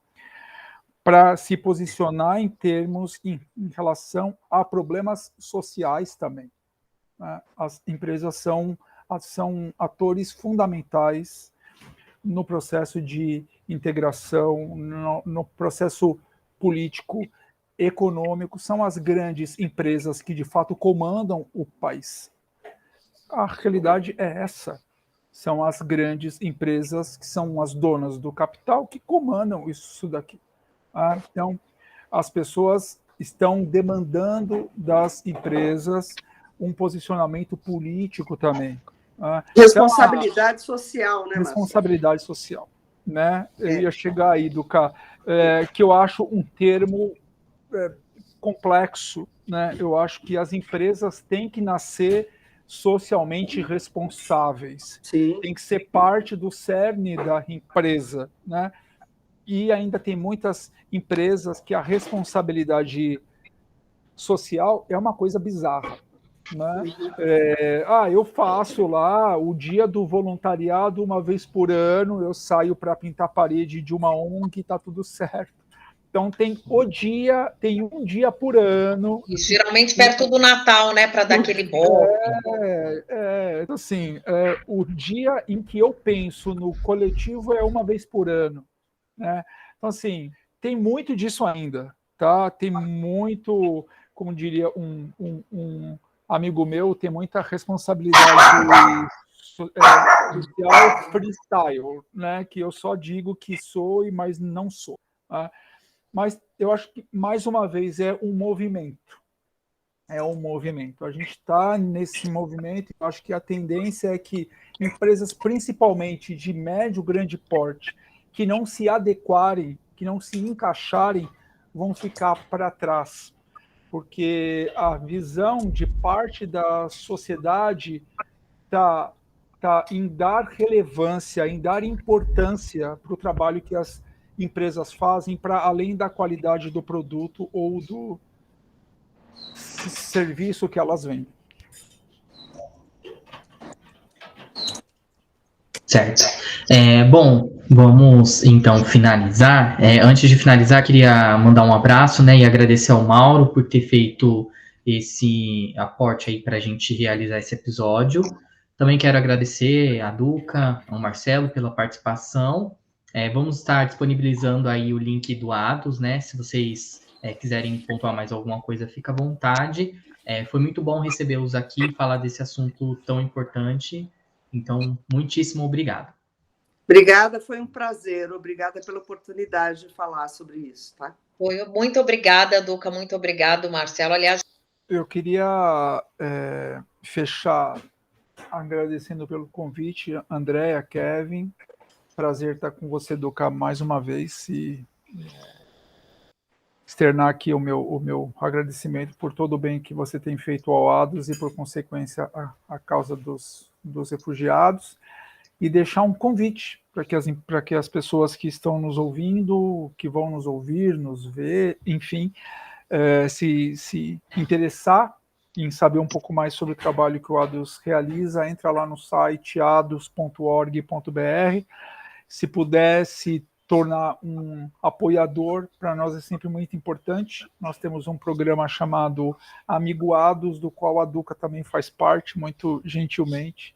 para se posicionar em termos em relação a problemas sociais também. As empresas são atores fundamentais no processo de integração, no processo político, econômico, são as grandes empresas que de fato comandam o país. A realidade é essa. São as grandes empresas que são as donas do capital que comandam isso daqui. Então, as pessoas estão demandando das empresas um posicionamento político também. Responsabilidade social, né, responsabilidade social. Né? Eu ia chegar aí, Duca, que eu acho um termo complexo. Né? Eu acho que as empresas têm que nascer socialmente responsáveis. Sim. Tem que ser parte do cerne da empresa. Né? E ainda tem muitas empresas que a responsabilidade social é uma coisa bizarra. Né? Eu faço lá o dia do voluntariado uma vez por ano, eu saio para pintar a parede de uma ONG e está tudo certo. Então tem um dia por ano. Isso, geralmente perto do Natal, né? Para dar aquele bolo. Então, assim, o dia em que eu penso no coletivo é uma vez por ano. Né? Então, assim, tem muito disso ainda. Tá? Tem muito, como diria um amigo meu, tem muita responsabilidade social freestyle, né? Que eu só digo que sou, mas não sou. Tá? Mas eu acho que, mais uma vez, é um movimento. É um movimento. A gente está nesse movimento, eu acho que a tendência é que empresas, principalmente de médio, grande porte, que não se adequarem, que não se encaixarem, vão ficar para trás. Porque a visão de parte da sociedade está em dar relevância, em dar importância para o trabalho que as empresas fazem, para além da qualidade do produto ou do serviço que elas vendem. Certo. Bom, vamos então finalizar. Antes de finalizar, queria mandar um abraço, né, e agradecer ao Mauro por ter feito esse aporte aí para a gente realizar esse episódio. Também quero agradecer a Duca, ao Marcelo pela participação. Vamos estar disponibilizando aí o link do Atos, né? Se vocês quiserem pontuar mais alguma coisa, fica à vontade. Foi muito bom recebê-los aqui e falar desse assunto tão importante. Então, muitíssimo obrigado. Obrigada, foi um prazer. Obrigada pela oportunidade de falar sobre isso, tá? Muito obrigada, Duca, muito obrigado, Marcelo. Aliás, Eu queria fechar agradecendo pelo convite, Andréa, Kevin. Prazer estar com você, Duca, mais uma vez, e externar aqui o meu agradecimento por todo o bem que você tem feito ao ADOS e, por consequência, a causa dos refugiados, e deixar um convite para que as pessoas que estão nos ouvindo, que vão nos ouvir, nos ver, enfim, se interessar em saber um pouco mais sobre o trabalho que o ADOS realiza, entra lá no site ados.org.br. Se puder se tornar um apoiador, para nós é sempre muito importante. Nós temos um programa chamado Amigo ADOS, do qual a Duca também faz parte, muito gentilmente,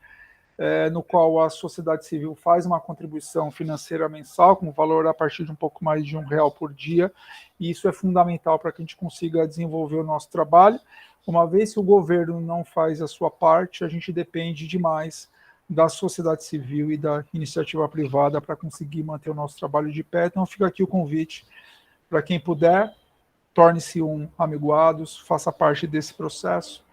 no qual a sociedade civil faz uma contribuição financeira mensal, com valor a partir de um pouco mais de R$1 por dia, e isso é fundamental para que a gente consiga desenvolver o nosso trabalho. Uma vez que o governo não faz a sua parte, a gente depende demais da sociedade civil e da iniciativa privada para conseguir manter o nosso trabalho de pé. Então fica aqui o convite para quem puder, torne-se um Amigo ADOS, faça parte desse processo.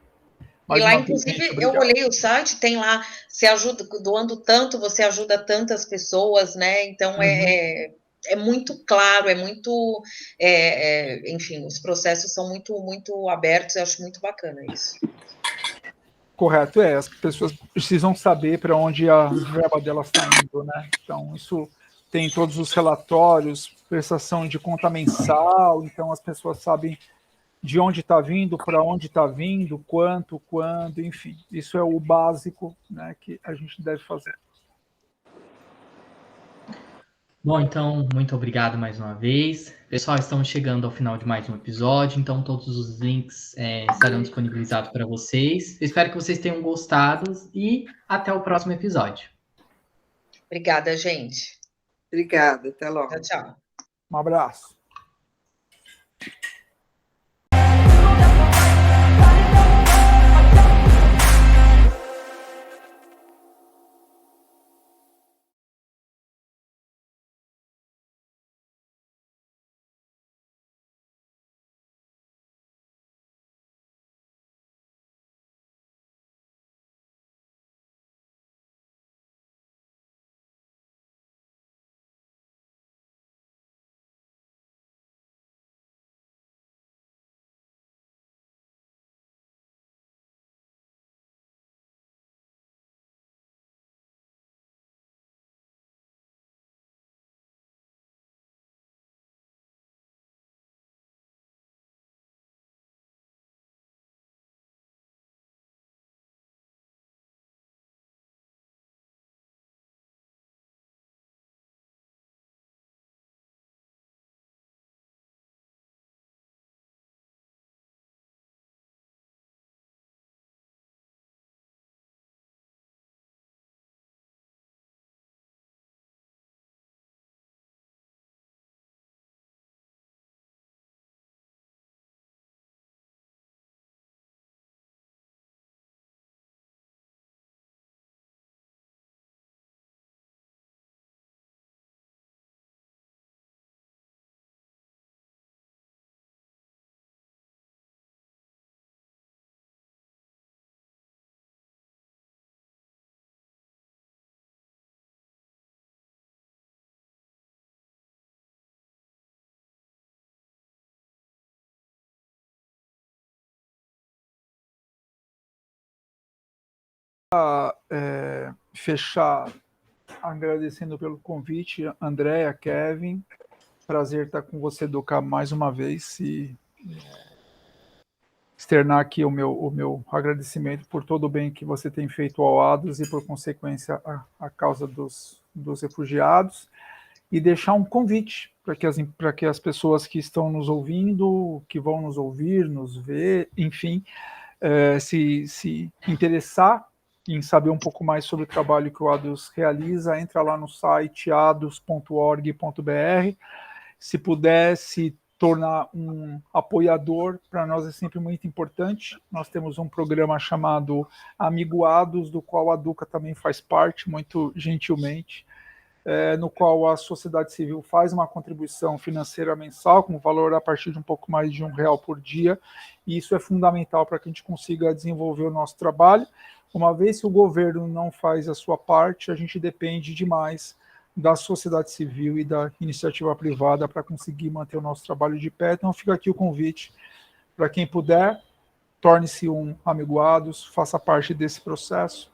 E lá, inclusive, eu olhei o site, tem lá, você ajuda, doando tanto, você ajuda tantas pessoas, né? Então, é muito claro, é muito, enfim, os processos são muito, muito abertos, eu acho muito bacana isso. Correto, as pessoas precisam saber para onde a verba delas está indo, né? Então, isso tem todos os relatórios, prestação de conta mensal, então as pessoas sabem de onde está vindo, para onde está vindo, quanto, quando, enfim. Isso é o básico, né, que a gente deve fazer. Bom, então, muito obrigado mais uma vez. Pessoal, estamos chegando ao final de mais um episódio, então todos os links estarão disponibilizados para vocês. Espero que vocês tenham gostado e até o próximo episódio. Obrigada, gente. Obrigada, até logo. Tchau, tchau. Um abraço. Fechar agradecendo pelo convite, Andréa, Kevin. Prazer estar com você, Duca, mais uma vez, e externar aqui o meu agradecimento por todo o bem que você tem feito ao ADOS e, por consequência, a causa dos refugiados, e deixar um convite para que as pessoas que estão nos ouvindo, que vão nos ouvir, nos ver, enfim, se interessar em saber um pouco mais sobre o trabalho que o ADOS realiza, entra lá no site ados.org.br. Se puder se tornar um apoiador, para nós é sempre muito importante. Nós temos um programa chamado Amigo ADOS, do qual a Duca também faz parte, muito gentilmente, no qual a sociedade civil faz uma contribuição financeira mensal, com valor a partir de um pouco mais de R$1 por dia, e isso é fundamental para que a gente consiga desenvolver o nosso trabalho. Uma vez que o governo não faz a sua parte, a gente depende demais da sociedade civil e da iniciativa privada para conseguir manter o nosso trabalho de pé. Então fica aqui o convite para quem puder, torne-se um amigo ADUS, faça parte desse processo.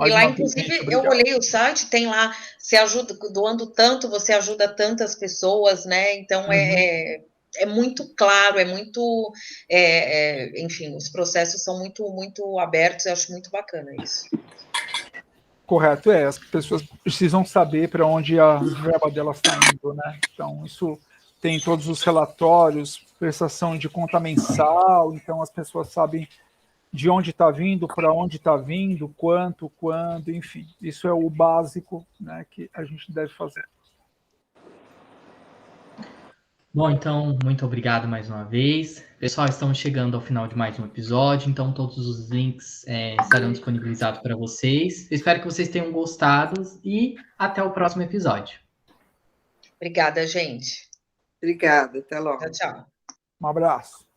E lá, inclusive, eu olhei o site, tem lá, você ajuda, doando tanto, você ajuda tantas pessoas, né? Então, é muito claro, é muito... enfim, os processos são muito, muito abertos, eu acho muito bacana isso. Correto, as pessoas precisam saber para onde a verba delas está indo, né? Então, isso tem todos os relatórios, prestação de conta mensal, então as pessoas sabem de onde está vindo, para onde está vindo, quanto, quando, enfim. Isso é o básico, né, que a gente deve fazer. Bom, então, muito obrigado mais uma vez. Pessoal, estamos chegando ao final de mais um episódio, então todos os links estarão disponibilizados para vocês. Espero que vocês tenham gostado e até o próximo episódio. Obrigada, gente. Obrigada, até logo. Tchau, tchau. Um abraço.